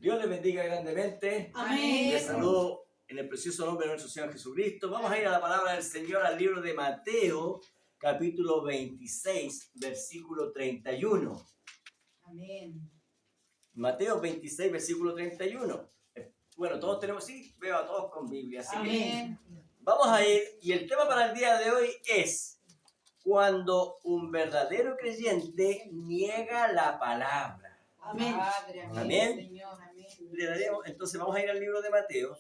Dios les bendiga grandemente. Amén. Les saludo en el precioso nombre de nuestro Señor Jesucristo. Vamos a ir a la palabra del Señor, al libro de Mateo, capítulo 26, versículo 31. Amén. Mateo 26, versículo 31. Bueno, todos tenemos, sí, veo a todos con Biblia. Así Amén. que vamos a ir, y el tema para el día de hoy es cuando un verdadero creyente niega la palabra. Amén. Padre, amén, Amén. Señor, amén. Le daremos, entonces vamos a ir al libro de Mateo,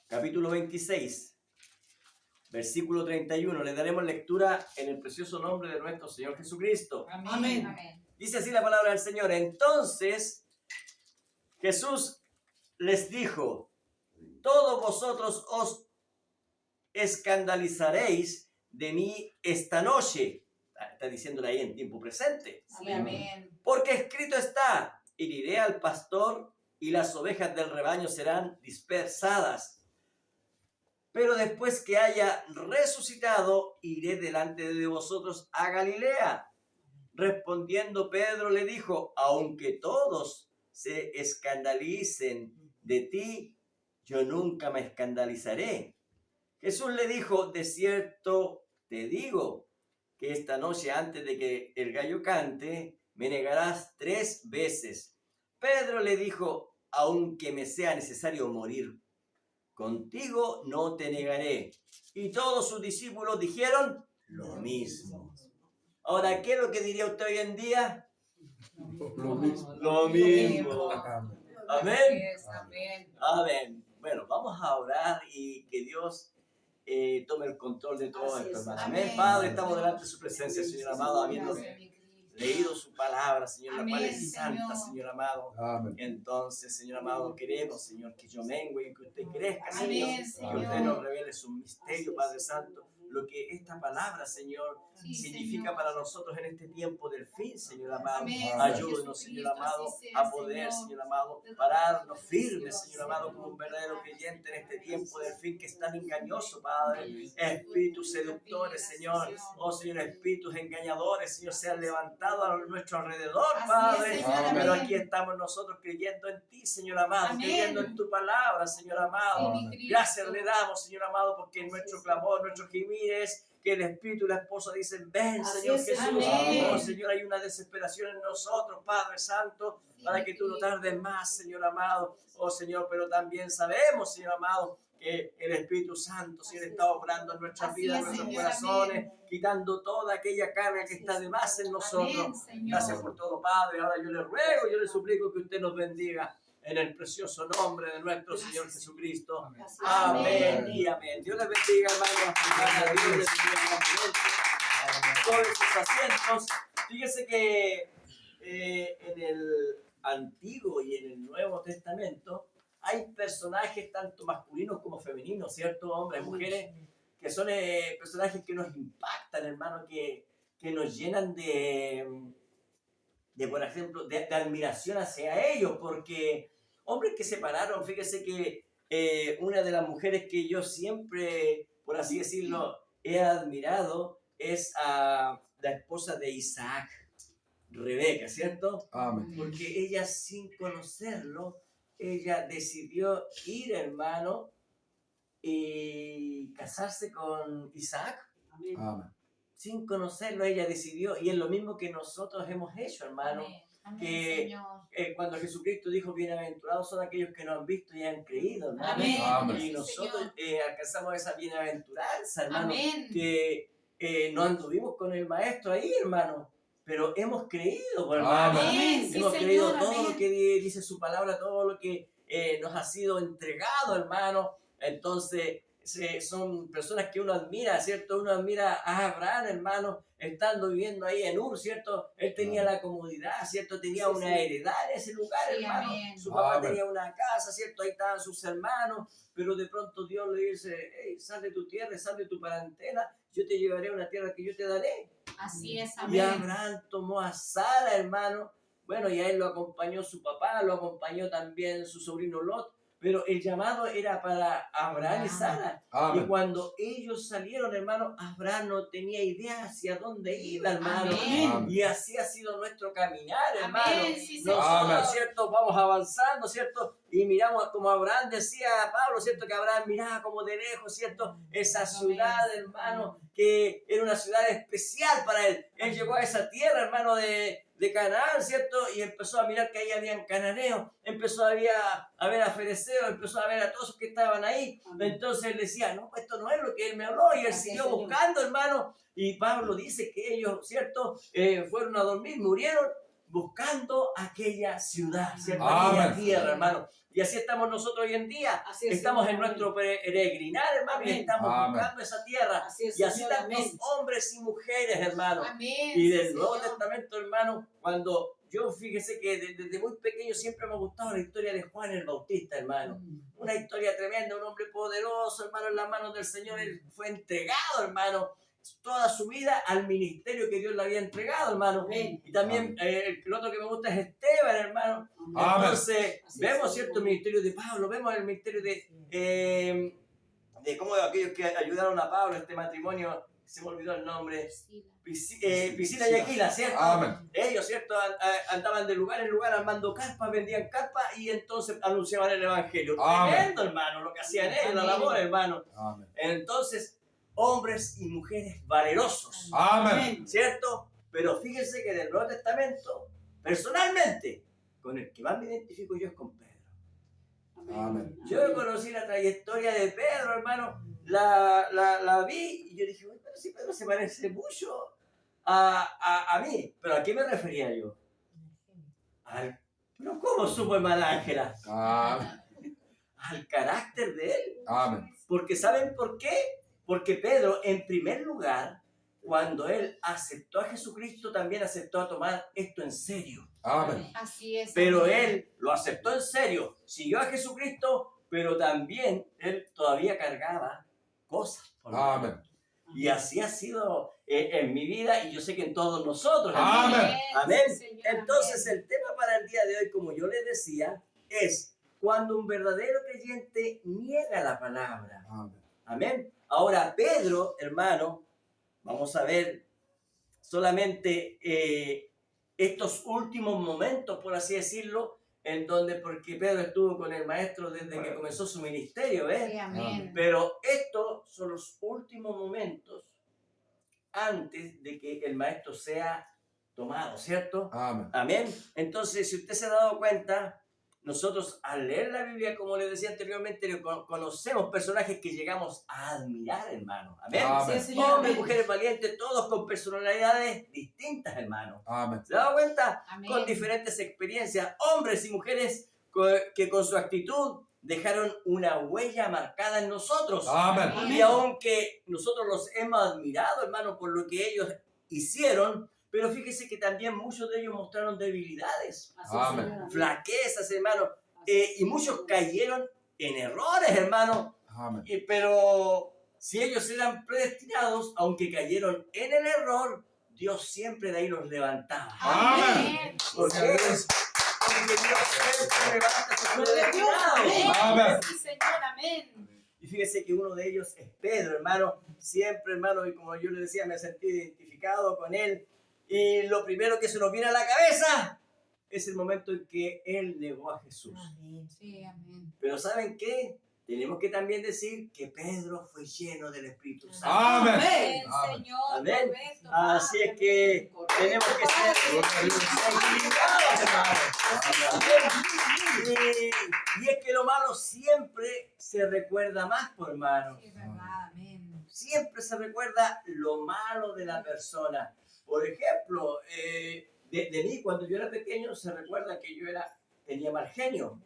capítulo 26, versículo 31. Le daremos lectura en el precioso nombre de nuestro Señor Jesucristo. Amén. Amén. Dice así la palabra del Señor. Entonces Jesús les dijo: todos vosotros os escandalizaréis de mí esta noche. Está diciéndole ahí en tiempo presente. Sí, amén. Porque escrito está: heriré al pastor y las ovejas del rebaño serán dispersadas. Pero después que haya resucitado, iré delante de vosotros a Galilea. Respondiendo Pedro le dijo: aunque todos se escandalicen de ti, yo nunca me escandalizaré. Jesús le dijo: de cierto te digo, que esta noche antes de que el gallo cante, me negarás 3 veces. Pedro le dijo: aunque me sea necesario morir contigo, no te negaré. Y todos sus discípulos dijeron lo mismo. Ahora, ¿qué es lo que diría usted hoy en día? Lo mismo. Lo mismo. Amén. Amén. Yes, amén. Amén. Bueno, vamos a orar y que Dios tome el control de todo Así esto, es. hermano. Amén. Amén. Padre, estamos delante de su presencia, Amén. Señor amado, habiendo Gracias, mi Cristo. leído su palabra, Señor, la Amén, cual es santa, Señor. Señor amado. Amén. Entonces, Señor amado, queremos, Señor, que yo mengue y que usted crezca, Señor. Amén, Que Señor. usted nos revele su misterio, Padre Santo. Lo que esta palabra, Señor, Sí, significa Señor. para nosotros en este tiempo del fin, Señor amado. Amén. Ayúdenos, Señor Jesucristo, amado, así sea, a poder, Señor amado, pararnos firmes, Señor amado, como un verdadero creyente en este tiempo del fin que es tan engañoso, Padre. Espíritus seductores, Señor. Oh, Señor, espíritus engañadores, Señor, sean levantados a nuestro alrededor, Así es, Padre. Señor, Pero amén. aquí estamos nosotros creyendo en ti, Señor amado, Amén. creyendo en tu palabra, Señor amado. Sí, mi Cristo. Gracias le damos, Señor amado, porque nuestro clamor, nuestro gemir es que el Espíritu y la esposa dicen: ven, Así Señor es, Jesús. amén. Oh, Señor, hay una desesperación en nosotros, Padre Santo, para que tú no tardes más, Señor amado. Oh, Señor, pero también sabemos, Señor amado, que el Espíritu Santo, Señor, está obrando en nuestras Así vidas, en es, nuestros Señor, corazones, amén. quitando toda aquella carga que está de más en nosotros. Amén, Señor. Gracias por todo, Padre. Ahora yo le ruego, yo le suplico que usted nos bendiga en el precioso nombre de nuestro Señor Jesucristo. Amén Amén. y amén. Dios les bendiga, hermanos. Dios les bendiga todos sus asientos. Fíjese que en el Antiguo y en el Nuevo Testamento hay personajes tanto masculinos como femeninos, ¿cierto? Hombres, mujeres, que son personajes que nos impactan, hermano, que nos llenan de por ejemplo, de admiración hacia ellos, porque hombres que se pararon, fíjese que una de las mujeres que yo siempre, por así decirlo, he admirado es a la esposa de Isaac, Rebeca, ¿cierto? Amén. Porque ella, sin conocerlo, ella decidió ir, hermano, y casarse con Isaac. Amén. Amén. Sin conocerlo, ella decidió, y es lo mismo que nosotros hemos hecho, hermano. Amén. Amén, Que Señor. Cuando Jesucristo dijo: bienaventurados son aquellos que no han visto y han creído, hermano. Amén. Amén. Y Sí, nosotros Señor. alcanzamos esa bienaventuranza, hermano, Amén. que no anduvimos con el maestro ahí, hermano, pero hemos creído, pues, hermano. Amén. Sí, Hemos Señor. creído todo Amén. lo que dice su palabra, todo lo que nos ha sido entregado, hermano. Entonces, son personas que uno admira, ¿cierto? Uno admira a Abraham, hermano, estando viviendo ahí en Ur, ¿cierto? Él tenía la comodidad, ¿cierto? Tenía Sí, una sí. heredad en ese lugar, Sí, hermano. amén. Su papá Amén. tenía una casa, ¿cierto? Ahí estaban sus hermanos, pero de pronto Dios le dice: hey, sal de tu tierra, sal de tu parentela, yo te llevaré a una tierra que yo te daré. Así es, Y amén. Abraham tomó a Sara, hermano. Bueno, y a él lo acompañó su papá, lo acompañó también su sobrino Lot. pero el llamado era para Abraham y Sara. Y Amén. cuando ellos salieron, hermano, Abraham no tenía idea hacia dónde iba, hermano. Amén. Y así ha sido nuestro caminar, hermano. Amén, sí, Señor. Nosotros, ¿cierto? Vamos avanzando, ¿cierto? Y miramos como Abraham decía a Pablo, ¿cierto? Que Abraham miraba como de lejos, ¿cierto? Esa ciudad, hermano, que era una ciudad especial para él. Él llegó a esa tierra, hermano, de Canaán, ¿cierto? Y empezó a mirar que ahí habían cananeos, empezó a ver a fereceos, empezó a ver a todos los que estaban ahí. Entonces él decía, no, esto no es lo que él me habló. Y él siguió buscando, hermano. Y Pablo dice que ellos, ¿cierto? Fueron a dormir, murieron buscando aquella ciudad, ¿cierto? Aquella Amén. tierra, hermano. Y así estamos nosotros hoy en día. Así es, Estamos en Señor. nuestro peregrinar, hermano, y Amén. estamos Amén. buscando esa tierra. Así es, Y así Señor. tantos Amén. hombres y mujeres, hermano. Amén. Y sí, del Nuevo Señor. Testamento, hermano, cuando yo fíjese que desde muy pequeño siempre me ha gustado la historia de Juan el Bautista, hermano. Una historia tremenda, un hombre poderoso, hermano, en las manos del Señor. Él fue entregado, hermano, toda su vida al ministerio que Dios le había entregado, hermano. Amén. Y también el otro que me gusta es Esteban, hermano. Amén. Entonces, Así vemos, es, ¿cierto?, Señor. el ministerio de Pablo, vemos el ministerio de cómo aquellos que ayudaron a Pablo, este matrimonio, se me olvidó el nombre, Priscila y Aquila, ¿cierto? Amén. Ellos, ¿cierto? Andaban de lugar en lugar armando carpas, vendían carpas y entonces anunciaban el evangelio. Amén. Tremendo, hermano, lo que hacían ellos, la Amén. labor, hermano. Amén. Entonces, hombres y mujeres valerosos, Amén. ¿cierto? Pero fíjense que en el Nuevo Testamento, personalmente, con el que más me identifico yo es con Pedro. Amén. Yo conocí la trayectoria de Pedro, hermano, la vi y yo dije, "Uy, pero si Pedro se parece mucho a mí". ¿Pero a qué me refería yo? ¿Pero cómo supo, hermana Ángela? Amén. Al carácter de él. Amén. Porque ¿saben por qué? Porque Pedro, en primer lugar, cuando él aceptó a Jesucristo, también aceptó a tomar esto en serio. Amén. Así es. Pero amén. él lo aceptó en serio, siguió a Jesucristo, pero también él todavía cargaba cosas por dentro. Amén. Y así ha sido en mi vida y yo sé que en todos nosotros. Amén. Amén. sí, Señor, Entonces amén. el tema para el día de hoy, como yo les decía, es cuando un verdadero creyente niega la palabra. Amén. Amén. Ahora Pedro, hermano, vamos a ver solamente estos últimos momentos, por así decirlo, en donde, porque Pedro estuvo con el maestro desde que comenzó su ministerio, ¿ves? Sí, amén. Pero estos son los últimos momentos antes de que el maestro sea tomado, ¿cierto? Amén. Amén. Entonces, si usted se ha dado cuenta, nosotros al leer la Biblia, como les decía anteriormente, conocemos personajes que llegamos a admirar, hermano. Amén. Amén. Sí, Señor. Hombres, Amén. mujeres valientes, todos con personalidades distintas, hermano. Amén. ¿Se ha dado cuenta? Amén. Con diferentes experiencias, hombres y mujeres que con su actitud dejaron una huella marcada en nosotros. Amén. Y aunque nosotros los hemos admirado, hermano, por lo que ellos hicieron, pero fíjese que también muchos de ellos mostraron debilidades, Así es, Amén. Señor. Amén. flaquezas, hermano, Así es, y muchos Señor. cayeron en errores, hermano. Amén. Pero si ellos eran predestinados, aunque cayeron en el error, Dios siempre de ahí los levantaba. Amén. ¿Por qué? Porque Dios siempre levanta a sus predestinados. Amén. Sí, Señor, amén. Y fíjese que uno de ellos es Pedro, hermano. Siempre, hermano, y como yo le decía, me sentí identificado con él. Y lo primero que se nos viene a la cabeza es el momento en que él negó a Jesús. Sí, amén. Pero ¿saben qué? Tenemos que también decir que Pedro fue lleno del Espíritu Santo. Amén. Amén, Amén. Señor. Amén. Correcto. Así es que tenemos que ser santificados, hermano. Y es que lo malo siempre se recuerda más, por hermano. Sí, verdad, amén. Siempre se recuerda lo malo de la persona. Por ejemplo, de mí cuando yo era pequeño se recuerda que yo tenía mal genio,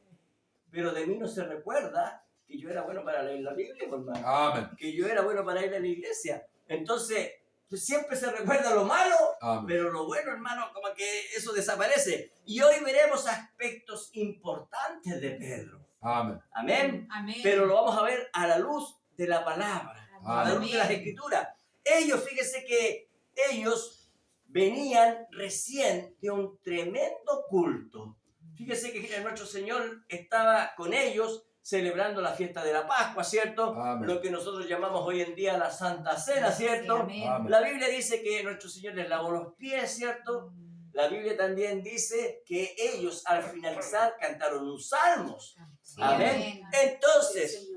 pero de mí no se recuerda que yo era bueno para leer la Biblia, hermano, Amén. que yo era bueno para ir a la iglesia. Entonces, siempre se recuerda lo malo, Amén. pero lo bueno, hermano, como que eso desaparece. Y hoy veremos aspectos importantes de Pedro. Amén. Amén. Amén. Pero lo vamos a ver a la luz de la palabra, a la luz de las escrituras. Ellos, fíjense que ellos venían recién de un tremendo culto. Fíjense que nuestro Señor estaba con ellos, celebrando la fiesta de la Pascua, ¿cierto? Amén. Lo que nosotros llamamos hoy en día la Santa Cena, ¿cierto? Amén. Amén. La Biblia dice que nuestro Señor les lavó los pies, ¿cierto? La Biblia también dice que ellos al finalizar cantaron un salmos. Sí, Amén. amén. Entonces,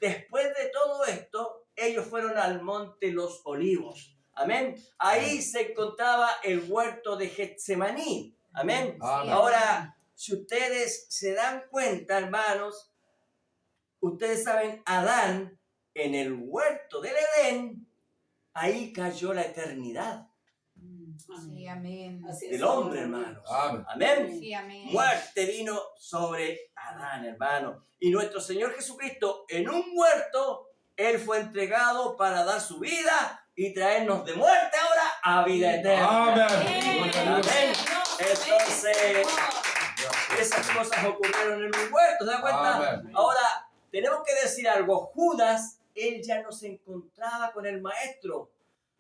después de todo esto, ellos fueron al monte Los Olivos. Amén. Ahí se encontraba el huerto de Getsemaní. Amén. Amén. Ahora, si ustedes se dan cuenta, hermanos, ustedes saben, Adán en el huerto del Edén, ahí cayó la eternidad Sí, amén. del hombre, hermanos. Amén. Amén. Sí, amén. Muerte vino sobre Adán, hermano. Y nuestro Señor Jesucristo en un huerto, Él fue entregado para dar su vida y traernos de muerte ahora a vida eterna. Amén. Amén. Entonces, esas cosas ocurrieron en un huerto, ¿se da cuenta? Amén. Ahora, tenemos que decir algo. Judas, él ya no se encontraba con el maestro.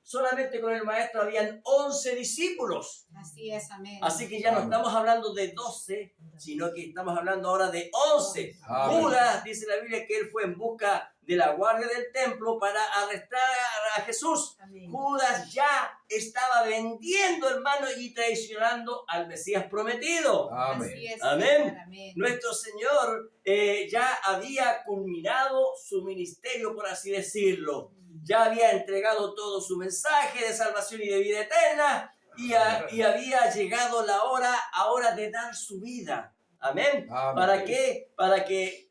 Solamente con el maestro habían 11 discípulos. Así es, amén. Así que ya no Amén. estamos hablando de 12, sino que estamos hablando ahora de 11. Amén. Judas, dice la Biblia, que él fue en busca de la guardia del templo para arrestar a Jesús. Amén. Judas ya estaba vendiendo, hermano, y traicionando al Mesías prometido. Amén. Así es, Amén. Señor, amén. Nuestro Señor ya había culminado su ministerio, por así decirlo. Ya había entregado todo su mensaje de salvación y de vida eterna y había llegado la hora ahora de dar su vida. Amén. Amén. ¿Para qué? Para que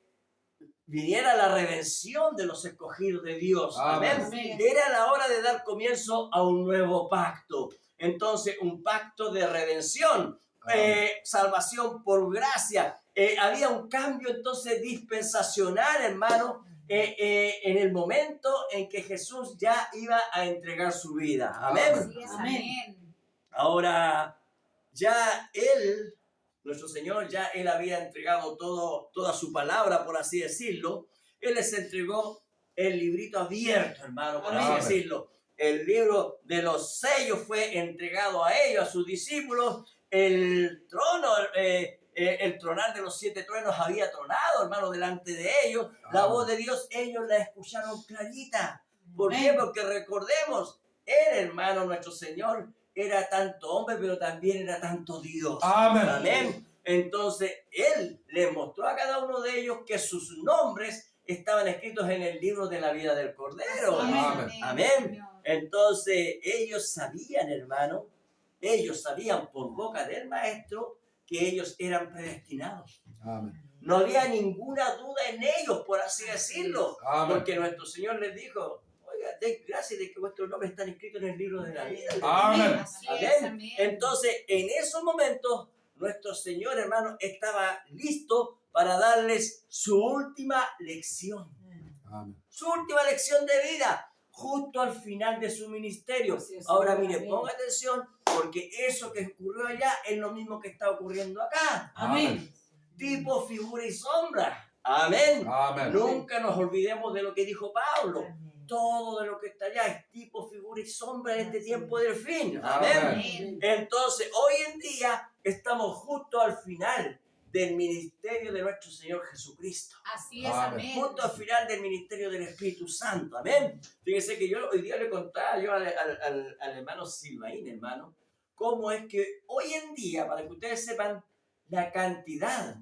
viniera la redención de los escogidos de Dios. Amén. Amén. Era la hora de dar comienzo a un nuevo pacto. Entonces, un pacto de redención, salvación por gracia. Había un cambio entonces dispensacional, hermano, en el momento en que Jesús ya iba a entregar su vida. Amén. Así es, amén. Ahora, ya Él, nuestro Señor, ya Él había entregado toda su palabra, por así decirlo. Él les entregó el librito abierto, hermano, por así Amén. decirlo. El libro de los sellos fue entregado a ellos, a sus discípulos. El trono, el tronar de los 7 truenos había tronado, hermano, delante de ellos. La Amén. voz de Dios, ellos la escucharon clarita. ¿Por qué? Amén. Porque recordemos, el hermano, nuestro Señor, era tanto hombre, pero también era tanto Dios. Amén. Amén. Entonces, Él les mostró a cada uno de ellos que sus nombres estaban escritos en el libro de la vida del Cordero. Así es, Amén. Amén. Señor. Entonces, ellos sabían, hermano, ellos sabían por boca del Maestro que ellos eran predestinados. Amén. No había ninguna duda en ellos, por así decirlo. Amén. Porque nuestro Señor les dijo, oiga, den gracias de que vuestros nombres están escritos en el libro de la vida. Amén. Así es, Amén. amén. Entonces, en esos momentos, nuestro Señor, hermano, estaba listo para darles su última lección. Amén. Su última lección de vida, justo al final de su ministerio. Así es, Ahora, Señor. mire, Amén. ponga atención, porque eso que ocurrió allá es lo mismo que está ocurriendo acá. Amén. Tipo, figura y sombra. Amén. Amén. Nunca nos olvidemos de lo que dijo Pablo. Todo de lo que está allá es tipo, figura y sombra en este tiempo del fin. Amén. Amén. Entonces, hoy en día estamos justo al final del ministerio de nuestro Señor Jesucristo. Así es, Amén. amén. Justo al final del ministerio del Espíritu Santo. Amén. Fíjense que yo hoy día le contaba yo al hermano Silvaín, hermano, cómo es que hoy en día, para que ustedes sepan la cantidad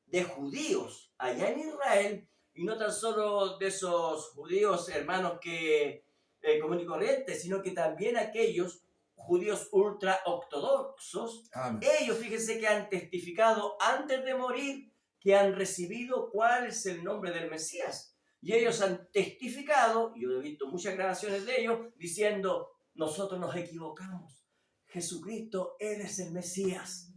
de judíos allá en Israel, y no tan solo de esos judíos, hermanos, que común y corriente, sino que también aquellos judíos ultra ortodoxos. Amén. Ellos, fíjense que han testificado antes de morir que han recibido cuál es el nombre del Mesías. Y ellos han testificado, y yo he visto muchas grabaciones de ellos, diciendo, nosotros nos equivocamos. Jesucristo, Él es el Mesías.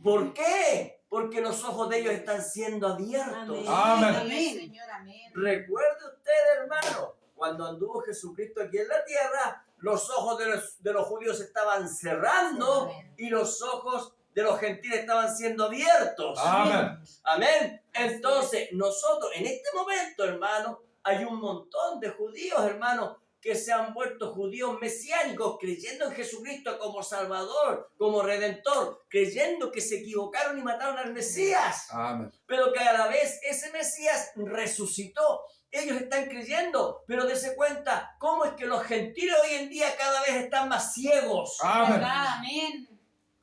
¿Por qué? Porque los ojos de ellos están siendo abiertos. Amén. Amén, Señor, amén. Recuerde usted, hermano, cuando anduvo Jesucristo aquí en la tierra, los ojos de los judíos estaban cerrando Amén. y los ojos de los gentiles estaban siendo abiertos. Amén. Amén. Entonces, nosotros en este momento, hermano, hay un montón de judíos, hermano, que se han vuelto judíos mesiánicos, creyendo en Jesucristo como Salvador, como Redentor, creyendo que se equivocaron y mataron al Mesías, Amén. pero que a la vez ese Mesías resucitó. Ellos están creyendo, pero dése cuenta cómo es que los gentiles hoy en día cada vez están más ciegos. Amén. ¿Verdad? Amén.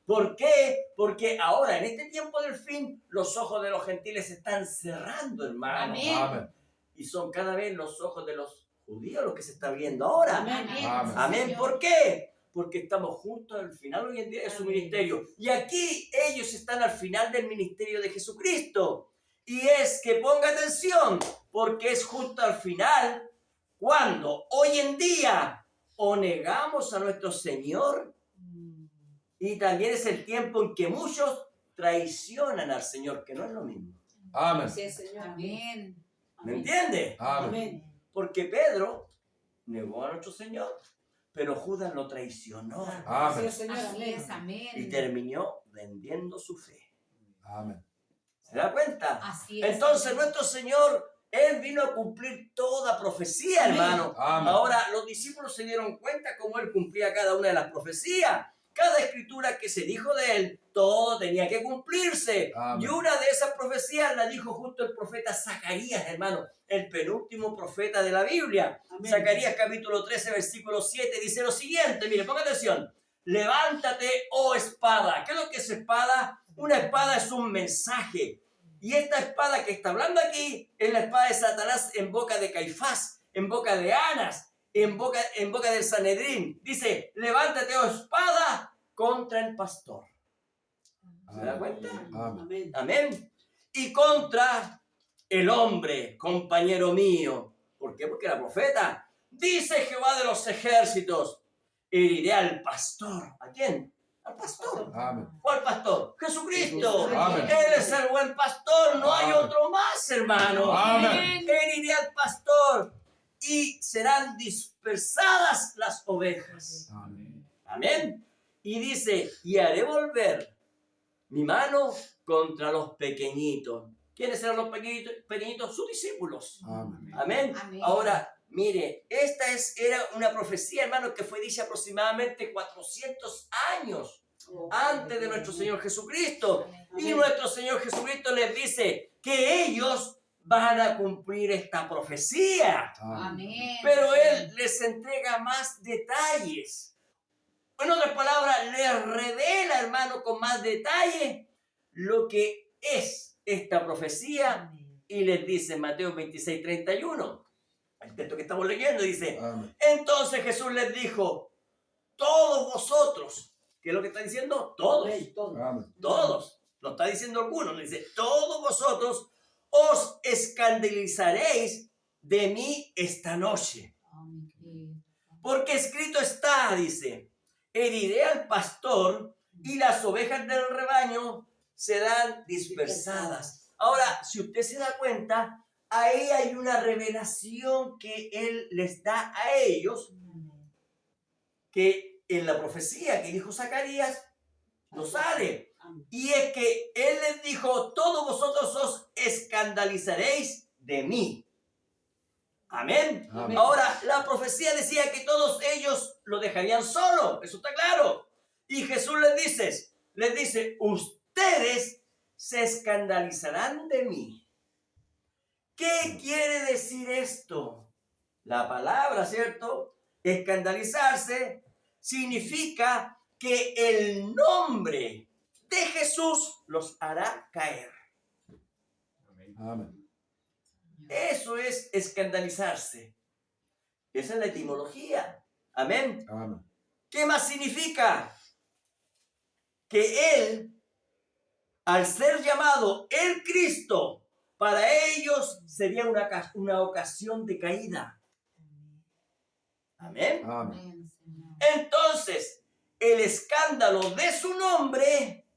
¿Por qué? Porque ahora, en este tiempo del fin, los ojos de los gentiles se están cerrando, hermano. Amén. Amén. Y son cada vez los ojos de los judíos los que se está viendo ahora. Amén. Amén. Amén. Señor. ¿Por qué? Porque estamos justo al final hoy en día de su Amén. ministerio. Y aquí ellos están al final del ministerio de Jesucristo. Y es que ponga atención, porque es justo al final cuando hoy en día o negamos a nuestro Señor, y también es el tiempo en que muchos traicionan al Señor, que no es lo mismo. Amén. Sí, Señor. Amén. ¿Me entiende? Amén. Porque Pedro negó a nuestro Señor, pero Judas lo traicionó Amén. Señor. Así Amén. es. Amén. y terminó vendiendo su fe. Amén. ¿Se da cuenta? Así es. Entonces nuestro Señor, Él vino a cumplir toda profecía, hermano. Amén. Ahora, los discípulos se dieron cuenta cómo Él cumplía cada una de las profecías. Cada escritura que se dijo de Él, todo tenía que cumplirse. Amén. Y una de esas profecías la dijo justo el profeta Zacarías, hermano, el penúltimo profeta de la Biblia. Amén. Zacarías capítulo 13, versículo 7 dice lo siguiente, mire, ponga atención. Levántate, oh espada. ¿Qué es lo que es espada? Una espada es un mensaje. Y esta espada que está hablando aquí es la espada de Satanás en boca de Caifás, en boca de Anas, en boca del Sanedrín. Dice, levántate, oh espada, contra el pastor. ¿Se da cuenta? Amén. Amén. Y contra el hombre, compañero mío. ¿Por qué? Porque era profeta. Dice Jehová de los ejércitos, heriré al pastor. ¿A quién? Al pastor. Amén. ¿Cuál pastor? Jesucristo. Amén. Él es el buen pastor, no hay Amén. otro más, hermano. Amén. Heriré al pastor y serán dispersadas las ovejas. Amén. Amén. Y dice, y haré volver mi mano contra los pequeñitos. ¿Quiénes eran los pequeñitos? Sus discípulos. Amén. Amén. Amén. Ahora, mire, era una profecía, hermano, que fue dicha aproximadamente 400 años antes de nuestro Señor Jesucristo. Y nuestro Señor Jesucristo les dice que ellos van a cumplir esta profecía. Amén. Pero Él les entrega más detalles. En otras palabras, les revela, hermano, con más detalle lo que es esta profecía. Y les dice en Mateo 26, 31, el texto que estamos leyendo, dice, Amén. entonces Jesús les dijo, todos vosotros, ¿qué es lo que está diciendo? Todos, Amén. todos, no está diciendo algunos, dice, todos vosotros os escandalizaréis de mí esta noche. Porque escrito está, dice, heriré al pastor y las ovejas del rebaño serán dispersadas. Ahora, si usted se da cuenta, ahí hay una revelación que Él les da a ellos, que en la profecía que dijo Zacarías no sale. Y es que Él les dijo, todos vosotros os escandalizaréis de mí. Amén. Amén. Ahora, la profecía decía que todos ellos lo dejarían solo. Eso está claro. Y Jesús les dice, ustedes se escandalizarán de mí. ¿Qué quiere decir esto? La palabra, ¿cierto? Escandalizarse significa que el nombre de Jesús los hará caer. Amén. Eso es escandalizarse. Esa es la etimología. Amén. Amén. ¿Qué más significa? Que Él, al ser llamado el Cristo, para ellos sería una ocasión de caída. Amén. Amén. Entonces, el escándalo de su nombre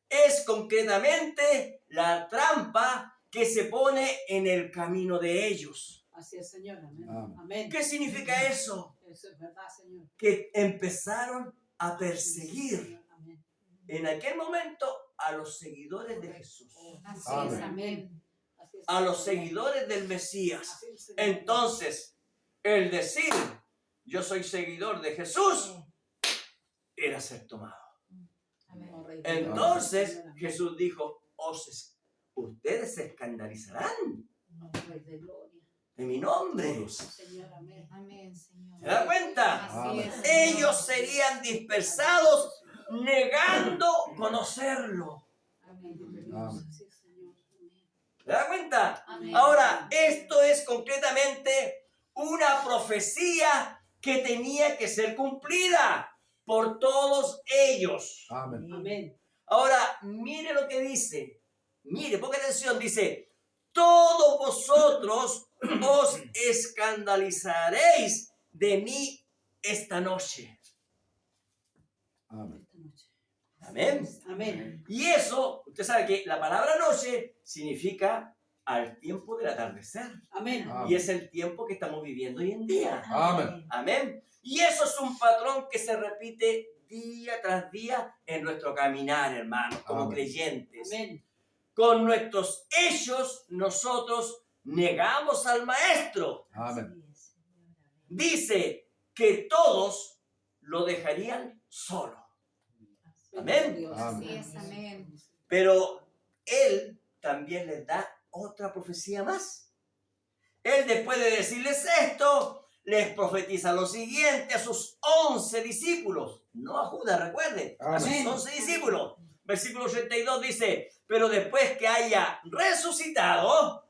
es concretamente la trampa que se pone en el camino de ellos. Así es, Señor. Amén. Amén. Amén. ¿Qué significa eso? Eso es verdad, Señor. Que empezaron a perseguir Amén. en aquel momento a los seguidores de Jesús, Así Amén. es. Amén. Así es, a los Señor. seguidores del Mesías. Así es, Señor. Entonces, el decir, yo soy seguidor de Jesús, era ser tomado. Amén. Oh, Rey de Gloria, Entonces Señor, amén. Jesús dijo, ustedes se escandalizarán Oh, Rey de Gloria, de mi nombre. Todos. Señor, amén. Amén, Señor. ¿Se da cuenta? Así es, Señor. Ellos serían dispersados negando conocerlo. Amén. Amén. Sí, Señor, amén. ¿Se da cuenta? Amén. Ahora, esto es concretamente una profecía que tenía que ser cumplida por todos ellos. Amén. Amén. Ahora, mire lo que dice. Mire, ponga atención, dice, todos vosotros os escandalizaréis de mí esta noche. Amén. Esta noche. Amén. Amén. Y eso, usted sabe que la palabra noche significa al tiempo del atardecer. Amén. Amén. Y es el tiempo que estamos viviendo hoy en día. Amén. Amén. Y eso es un patrón que se repite día tras día en nuestro caminar, hermanos, como Amén. creyentes. Amén. Con nuestros hechos, nosotros negamos al Maestro. Amén. Dice que todos lo dejarían solo. Amén. Dios. Amén. Así es, amén. Pero Él también les da otra profecía más. Él, después de decirles esto, les profetiza lo siguiente a sus 11 discípulos. No a Judas, recuerden, a sus Amén. 11 discípulos. Versículo 82 dice, pero después que haya resucitado,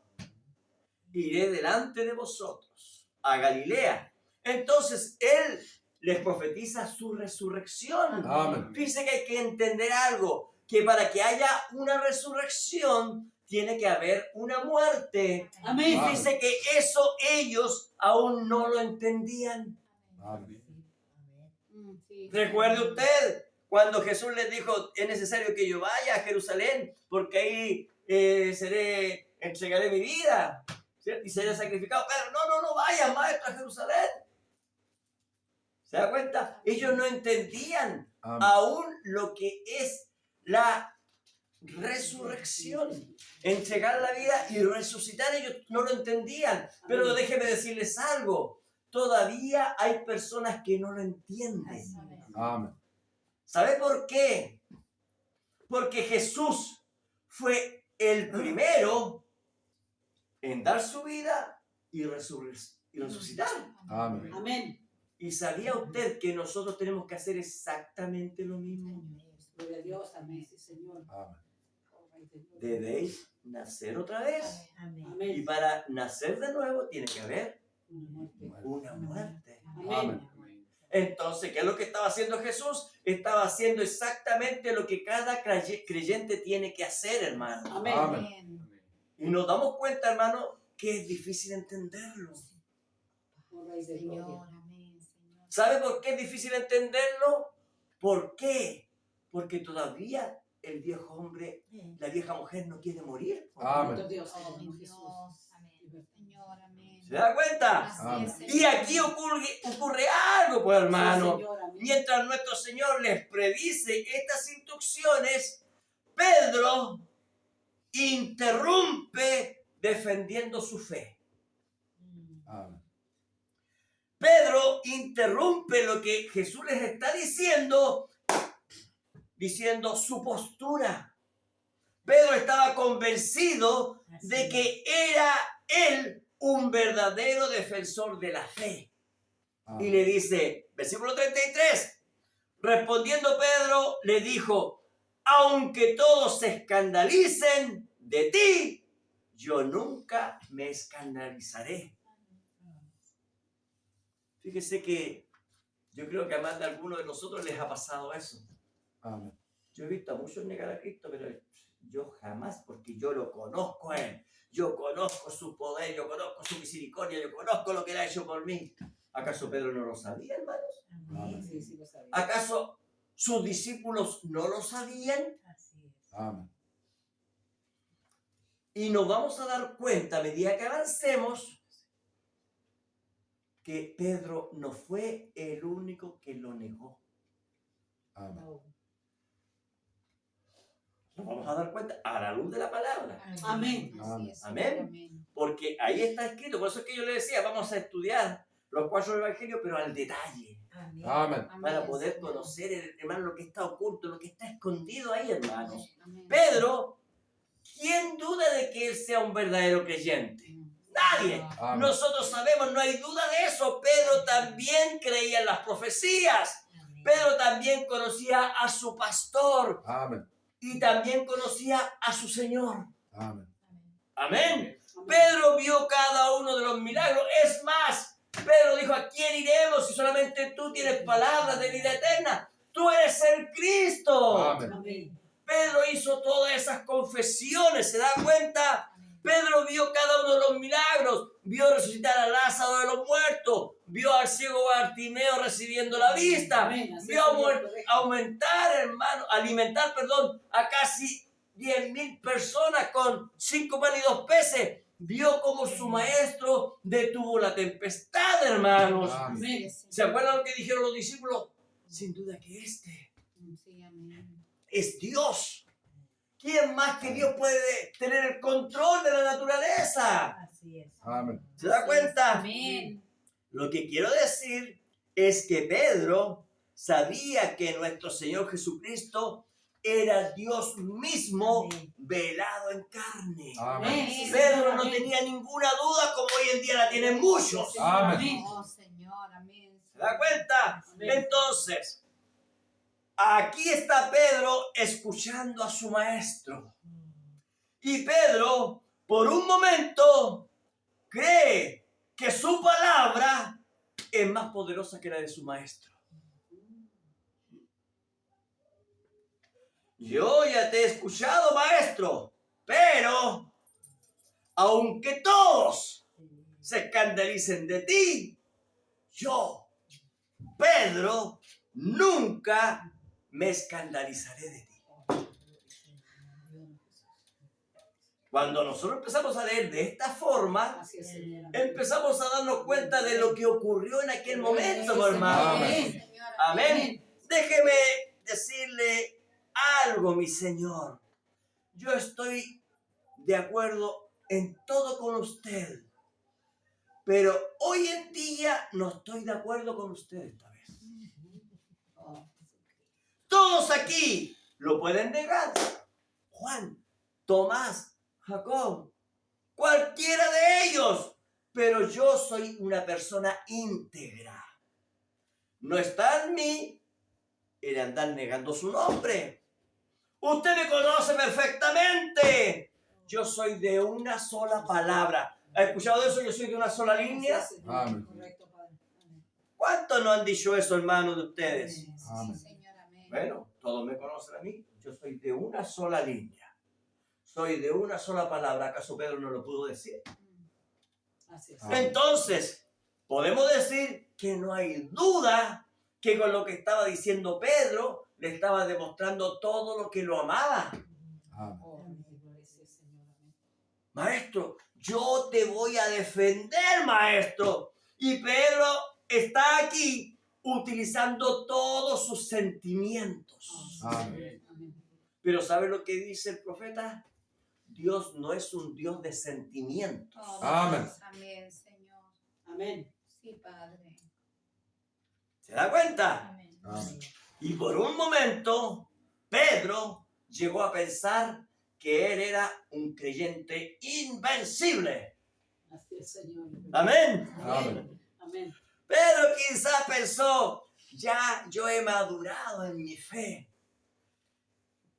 iré delante de vosotros a Galilea. Entonces Él les profetiza su resurrección. Amén. Dice que hay que entender algo, que para que haya una resurrección tiene que haber una muerte. Amén. Amén. Dice que eso ellos aún no lo entendían. Amén. Sí. Recuerde usted cuando Jesús les dijo, es necesario que yo vaya a Jerusalén porque ahí entregaré mi vida, ¿cierto? Y seré sacrificado. Pero no vayan, maestro, a Jerusalén. ¿Se da cuenta? Ellos no entendían Amén. aún lo que es la resurrección. Entregar la vida y resucitar, ellos no lo entendían. Pero Amén. déjenme decirles algo. Todavía hay personas que no lo entienden. Amén. ¿Sabe por qué? Porque Jesús fue el primero en dar su vida y resucitar. Amén. Amén. ¿Y sabía usted que nosotros tenemos que hacer exactamente lo mismo? Gloria a Dios. Amén. Sí, Señor. Amén. Oh, Rey de Gloria. Debéis nacer otra vez. Y Amén. para nacer de nuevo tiene que haber Una muerte. una muerte. Amén. Entonces, ¿qué es lo que estaba haciendo Jesús? Estaba haciendo exactamente lo que cada creyente tiene que hacer, hermano. Amén. Amén. Y nos damos cuenta, hermano, que es difícil entenderlo. Oh, Rey de Señor, Gloria. amén, Señor. ¿Sabe por qué es difícil entenderlo? ¿Por qué? Porque todavía el viejo hombre, la vieja mujer no quiere morir. Amén. Bendito Dios. Oh, Amén. mi Jesús. Dios. Amén. Señor, amén. ¿Se da cuenta? Así es, Y Señor. aquí ocurre algo, pues, hermano. Sí, Señor. Amén. Mientras nuestro Señor les predice estas instrucciones, Pedro interrumpe defendiendo su fe. Amén. Pedro interrumpe lo que Jesús les está diciendo su postura. Pedro estaba convencido de que era él un verdadero defensor de la fe. Y Amén. le dice, versículo 33, respondiendo Pedro, le dijo, aunque todos se escandalicen de ti, yo nunca me escandalizaré. Fíjese que yo creo que a más de algunos de nosotros les ha pasado eso. Amén. Yo he visto a muchos negar a Cristo, pero yo jamás, porque yo lo conozco a Él. Yo conozco su poder, yo conozco su misericordia, yo conozco lo que Él ha hecho por mí. ¿Acaso Pedro no lo sabía, hermanos? Amén. Sí, sí, lo sabía. ¿Acaso sus discípulos no lo sabían? Amén. Y nos vamos a dar cuenta a medida que avancemos que Pedro no fue el único que lo negó. Amén. Nos vamos a dar cuenta a la luz de la palabra. Amén. Así es, Amén. Amén. Porque ahí está escrito, por eso es que yo le decía, vamos a estudiar los 4 evangelios, pero al detalle. Amen. Para poder conocer, hermano, lo que está oculto, lo que está escondido ahí, hermanos. Amén. Pedro, ¿quién duda de que él sea un verdadero creyente? Nadie. Amen. Nosotros sabemos, no hay duda de eso. Pedro también creía en las profecías. Pedro también conocía a su pastor Amen. y también conocía a su Señor. Amen. Amén. Pedro vio cada uno de los milagros. Es más, Pedro dijo, ¿a quién iremos si solamente tú tienes palabras de vida eterna? Tú eres el Cristo. Amen. Amén. Pedro hizo todas esas confesiones, ¿se da cuenta? Pedro vio cada uno de los milagros, vio resucitar a Lázaro de los muertos, vio al ciego Bartimeo recibiendo la vista, Amén. Así vio es, Señor, correcto. alimentar, a casi 10,000 personas con 5 panes y 2 peces. Vio cómo su maestro detuvo la tempestad, hermanos. Amén. Amén. ¿Se acuerdan lo que dijeron los discípulos? Sin duda que Sí, amén. es Dios. ¿Quién más que Dios puede tener el control de la naturaleza? Así es. Amen. ¿Se da cuenta? Amén. Lo que quiero decir es que Pedro sabía que nuestro Señor Jesucristo era Dios mismo Amén. velado en carne. Amen. Pedro no tenía ninguna duda como hoy en día la tienen muchos. Amén. Oh, Señor, amén. ¿Se da cuenta? Amén. Entonces, aquí está Pedro escuchando a su maestro. Y Pedro, por un momento, cree que su palabra es más poderosa que la de su maestro. Yo ya te he escuchado, maestro, pero aunque todos se escandalicen de ti, yo, Pedro, nunca me escandalizaré de ti. Cuando nosotros empezamos a leer de esta forma, Así es, Señor. empezamos a darnos cuenta de lo que ocurrió en aquel momento, mi hermano. Amén. Señor, Amén. Déjeme decirle algo, mi Señor. Yo estoy de acuerdo en todo con usted, pero hoy en día no estoy de acuerdo con usted esta vez. Oh, Todos aquí lo pueden negar. Juan, Tomás, Jacob, cualquiera de ellos. Pero yo soy una persona íntegra. No está en mí el andar negando su nombre. Usted me conoce perfectamente. Yo soy de una sola palabra. ¿Ha escuchado eso? Yo soy de una sola línea. así es, Señor. Amén. Correcto, Padre. Amén. ¿Cuántos no han dicho eso, hermanos, de ustedes? Amén. Sí, Señor, amén. Bueno, todos me conocen a mí. Yo soy de una sola línea. Soy de una sola palabra. ¿Acaso Pedro no lo pudo decir? Así es. Amén. Entonces, podemos decir que no hay duda que con lo que estaba diciendo Pedro, le estaba demostrando todo lo que lo amaba. Amen. Oh, gloria sea, Señor. Amén. Maestro, yo te voy a defender, maestro. Y Pedro está aquí utilizando todos sus sentimientos. Amén. Amén. Pero ¿sabe lo que dice el profeta? Dios no es un Dios de sentimientos. Oh, Amén. Dios, amén, Señor. Amén. Sí, Padre. ¿Se da cuenta? Amén. Amén. Y por un momento, Pedro llegó a pensar que él era un creyente invencible. Así es, Señor. Amén. Amén. Amén. Pedro quizás pensó, ya yo he madurado en mi fe.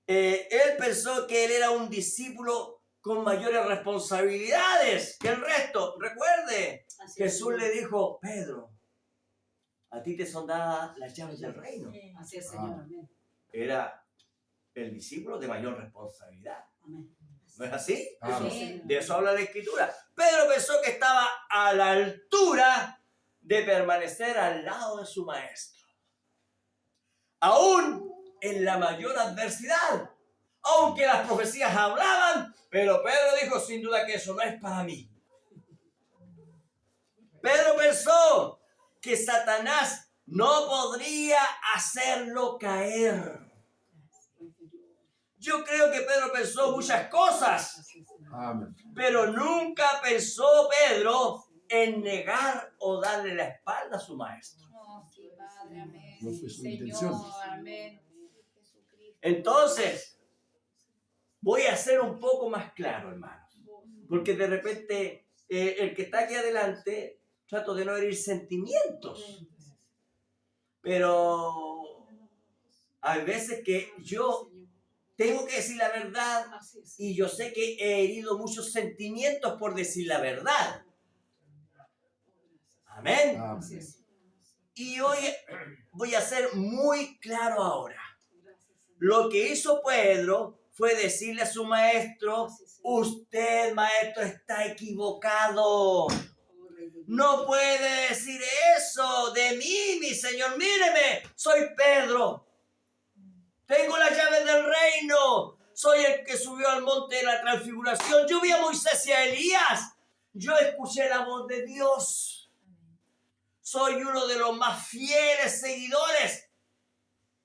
Él pensó que él era un discípulo con mayores responsabilidades que el resto. Recuerde, Así es, Jesús Señor. le dijo, Pedro, a ti te son dadas las llaves del reino. Así es, Señor. Amén. Era el discípulo de mayor responsabilidad. Amén. ¿No es así? Amén. Amén. De eso habla la Escritura. Pedro pensó que estaba a la altura de permanecer al lado de su maestro. Aún en la mayor adversidad. Aunque las profecías hablaban, pero Pedro dijo sin duda que eso no es para mí. Pedro pensó que Satanás no podría hacerlo caer. Yo creo que Pedro pensó muchas cosas, Así es, Señor. Amén. pero nunca pensó Pedro en negar o darle la espalda a su maestro. Oh, sí, Padre, amén. No fue su Señor, intención. amén. Jesucristo. Entonces, voy a ser un poco más claro, hermanos, porque de repente el que está aquí adelante, trato de no herir sentimientos, pero hay veces que yo tengo que decir la verdad y yo sé que he herido muchos sentimientos por decir la verdad. Amén. Amén. Y hoy voy a ser muy claro ahora. Lo que hizo Pedro fue decirle a su maestro: usted, maestro, está equivocado. No puede decir eso de mí, mi Señor. Míreme, soy Pedro. Tengo las llaves del reino. Soy el que subió al monte de la transfiguración. Yo vi a Moisés y a Elías. Yo escuché la voz de Dios. Soy uno de los más fieles seguidores.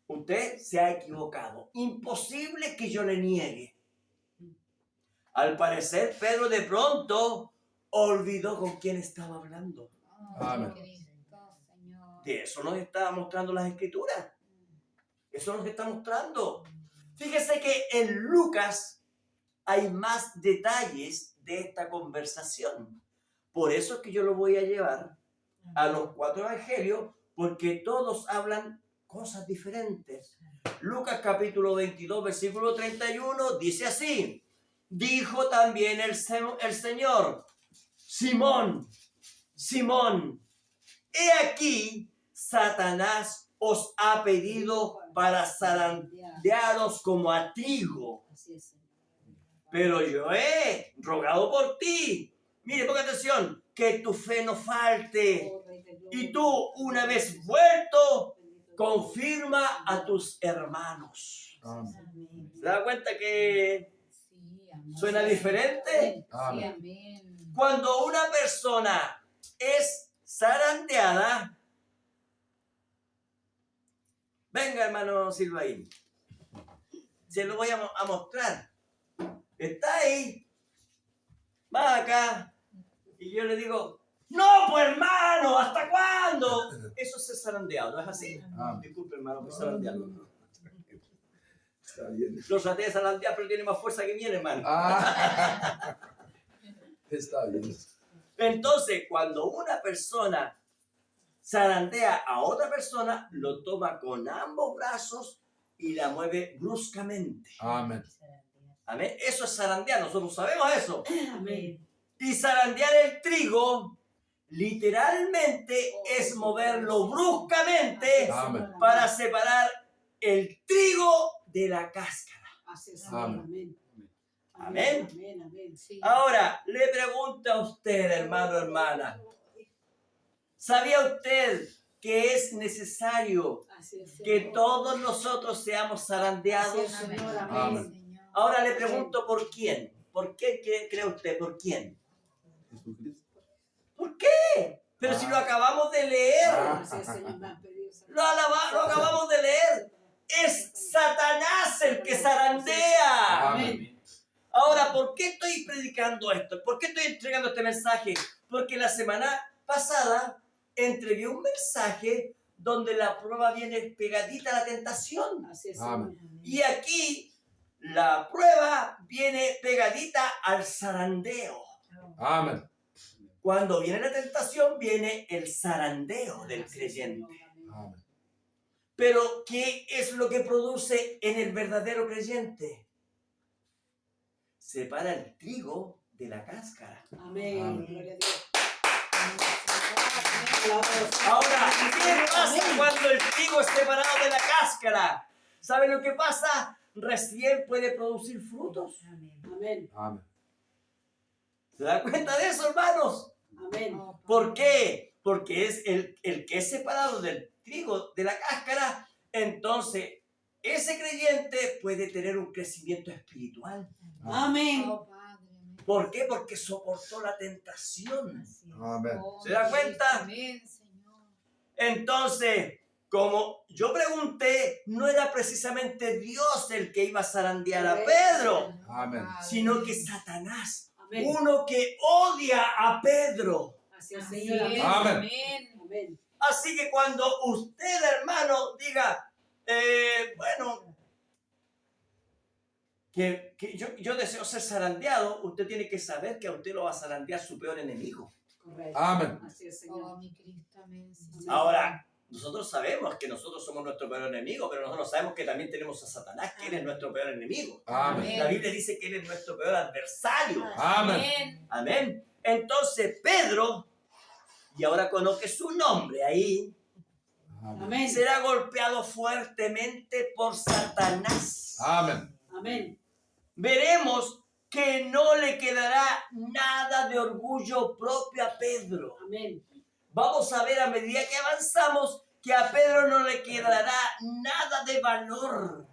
Usted se ha equivocado. Imposible que yo le niegue. Al parecer, Pedro de pronto olvidó con quién estaba hablando. Oh, Amén. Cristo, Señor. De eso nos está mostrando las Escrituras. Eso nos está mostrando. Fíjese que en Lucas hay más detalles de esta conversación. Por eso es que yo lo voy a llevar a los 4 evangelios, porque todos hablan cosas diferentes. Lucas capítulo 22, versículo 31, dice así: dijo también el Señor: Simón, Simón, he aquí, Satanás os ha pedido para zarandearos como a trigo. Pero yo he rogado por ti. Mire, ponga atención, que tu fe no falte. Y tú, una vez vuelto, confirma a tus hermanos. Amén. ¿Se da cuenta que Sí, amén. suena diferente? Sí, Amén. amén. Cuando una persona es zarandeada, venga, hermano Silvaín, se lo voy a mostrar. Está ahí, va acá, y yo le digo: no, pues hermano, ¿hasta cuándo? Eso es ser zarandeado, ¿no es así? Amén. Disculpe, hermano, que zarandeado. Está bien. Lo traté de zarandear, pero tiene más fuerza que mi hermano. Ah. Está bien. Entonces, cuando una persona zarandea a otra persona, lo toma con ambos brazos y la mueve bruscamente. Amén. Amén. Eso es zarandear, nosotros sabemos eso. Amén. Y zarandear el trigo, literalmente, es moverlo bruscamente Amén. para separar el trigo de la cáscara. Amén. Amén. Amén. Amén. Sí. Ahora, le pregunto a usted, hermano, hermana, ¿sabía usted que es necesario que todos nosotros seamos zarandeados? Así es. Amén. Amén. Señor. Ahora le pregunto, ¿por quién? ¿Por qué cree usted? ¿Por quién? Jesucristo. ¿Por qué? Pero si lo acabamos de leer, lo acabamos de leer. Es Satanás el que zarandea. Amén. Ahora, ¿por qué estoy predicando esto? ¿Por qué estoy entregando este mensaje? Porque la semana pasada entregué un mensaje donde la prueba viene pegadita a la tentación. Amén. Y aquí la prueba viene pegadita al zarandeo. Amén. Cuando viene la tentación, viene el zarandeo del creyente. Amén. Pero, ¿qué es lo que produce en el verdadero creyente? Separa el trigo de la cáscara. Amén. Gloria a Dios. Ahora, ¿qué pasa cuando el trigo es separado de la cáscara? ¿Saben lo que pasa? Recién puede producir frutos. Amén. Amén. ¿Se dan cuenta de eso, hermanos? Amén. ¿Por qué? Porque es el que es separado del trigo, de la cáscara. Entonces, ese creyente puede tener un crecimiento espiritual. Amén. Oh, Padre, amén. ¿Por qué? Porque soportó la tentación. Así es. Amén. Oh, ¿Se da cuenta? Amén, Señor. Entonces, como yo pregunté, no era precisamente Dios el que iba a zarandear a Pedro, Amén. sino que Satanás, Amén. uno que odia a Pedro. Así es, Así Señor. es. Amén. Amén. Amén. Así que cuando usted, hermano, diga, bueno, que yo deseo ser zarandeado, usted tiene que saber que a usted lo va a zarandear su peor enemigo. Correcto. Amén. Así es, Oh, Señor. mi Cristo, amén. Sí, Amén. sí. Ahora, nosotros sabemos que nosotros somos nuestro peor enemigo, pero nosotros sabemos que también tenemos a Satanás, que él es nuestro peor enemigo. Amén. La Biblia dice que él es nuestro peor adversario. Amén. Amén. Entonces, Pedro, y ahora coloque su nombre ahí, Amén. Amén. será golpeado fuertemente por Satanás. Amén. Amén. Veremos que no le quedará nada de orgullo propio a Pedro. Amén. Vamos a ver a medida que avanzamos que a Pedro no le quedará nada de valor,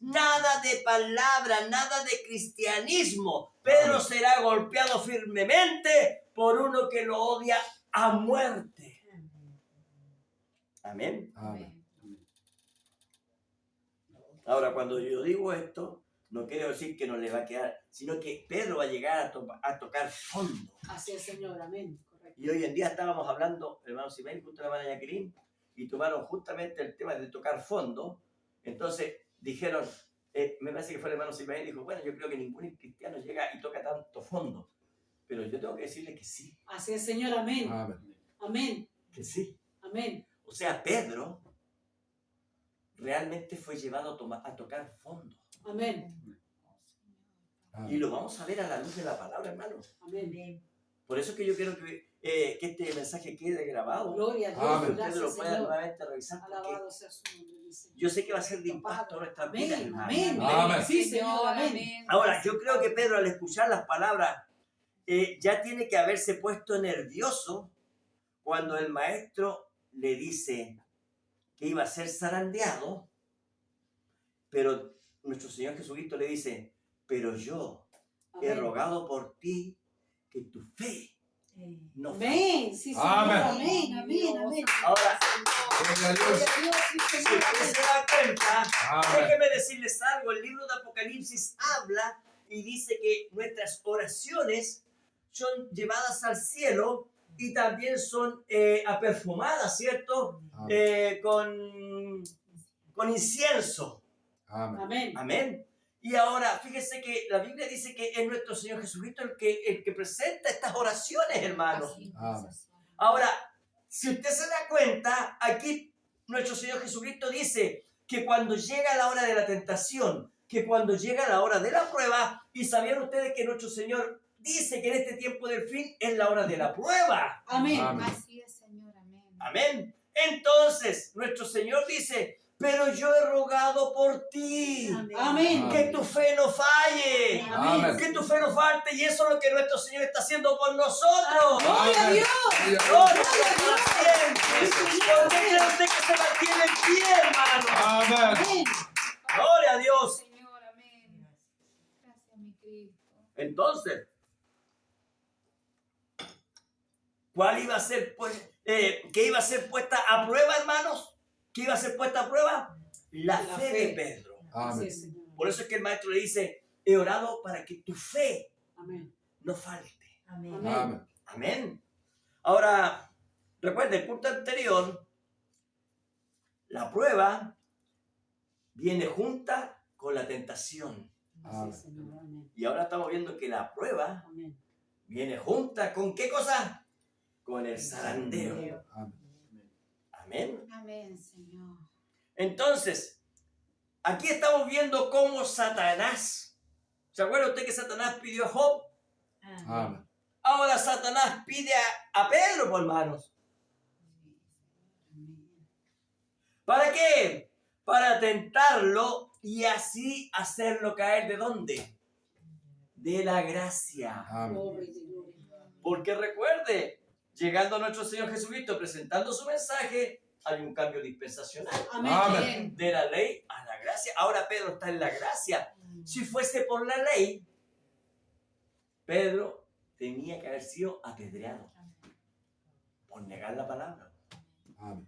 nada de palabra, nada de cristianismo. Pedro será golpeado firmemente por uno que lo odia a muerte. Amén. Amén. Ahora, cuando yo digo esto, no quiero decir que no le va a quedar, sino que Pedro va a llegar a tocar fondo. Así es, Señor. Amén. Correcto. Y hoy en día estábamos hablando, hermano Simén, junto a la hermana Jacqueline, y tomaron justamente el tema de tocar fondo. Entonces dijeron, me parece que fue el hermano Simén, dijo, bueno, yo creo que ningún cristiano llega y toca tanto fondo. Pero yo tengo que decirle que sí, Así es, Señor. Amén. Amén. Amén. que sí. Amén. O sea, Pedro realmente fue llevado a tocar fondo. Amén. Y lo vamos a ver a la luz de la palabra, hermano. Amén. Por eso es que yo quiero que este mensaje quede grabado. Gloria a Dios. Amén. Que ustedes lo Gracias, puedan Señor. nuevamente revisar. Porque Alabado sea su nombre, dice. yo sé que va a ser de impacto a nuestras vidas, Amén. hermano. Amén. Amén. Sí, Señor. Amén. Ahora, yo creo que Pedro, al escuchar las palabras, ya tiene que haberse puesto nervioso cuando el maestro le dice que iba a ser zarandeado, pero nuestro Señor Jesucristo le dice, pero yo he Amén. rogado por ti que tu fe no falle. Amén. Sí, Señor. Amén. Amén. Amén. Amén. Ahora, Gloria a Gloria Dios. a Dios. Sí, si Señor. usted se da cuenta, Amén. déjeme decirles algo, el libro de Apocalipsis habla y dice que nuestras oraciones son llevadas al cielo y también son aperfumadas, ¿cierto? Amén. Con incienso. Amén. Amén. Amén. Y ahora, fíjese que la Biblia dice que es nuestro Señor Jesucristo el que presenta estas oraciones, hermanos. Amén. Ahora, si usted se da cuenta, aquí nuestro Señor Jesucristo dice que cuando llega la hora de la tentación, que cuando llega la hora de la prueba, y sabían ustedes que nuestro Señor dice que en este tiempo del fin es la hora de la prueba. Amén. Amén. Así es, Señor, amén. Amén. Entonces, nuestro Señor dice, pero yo he rogado por ti. Amén. Que tu fe no falle. Amén. Que tu fe no falte. Y eso es lo que nuestro Señor está haciendo por nosotros. Gloria a Dios. Gloria a Gloria Dios. a Dios para siempre. ¿Por qué cree usted que se mantiene en pie, hermano? Amén. Amén. Gloria a Dios. Señor, amén. Gracias, mi Cristo. Entonces, ¿cuál iba a ser, pues, qué iba a ser puesta a prueba, hermanos? ¿Qué iba a ser puesta a prueba? La La fe fe. de Pedro. Así Amén. es, Señor. Por eso es que el maestro le dice, he orado para que tu fe Amén. no falte. Amén. Amén. Amén. Ahora, recuerden, el punto anterior, la prueba viene junta con la tentación. Así es, Señor. Amén. Y ahora estamos viendo que la prueba Amén. viene junta con ¿qué cosa? Con el zarandeo. Amén. Amén. Amén, Señor. Entonces, aquí estamos viendo cómo Satanás, ¿se acuerda usted que Satanás pidió a Job? Amén. Ahora Satanás pide a Pedro, por hermanos. ¿Para qué? Para tentarlo y así hacerlo caer ¿de dónde? De la gracia. Amén. Gloria y gloria. Porque recuerde, llegando a nuestro Señor Jesucristo presentando su mensaje, hay un cambio dispensacional. Amén. Amén. De la ley a la gracia. Ahora Pedro está en la gracia. Si fuese por la ley, Pedro tenía que haber sido apedreado por negar la palabra. Amén.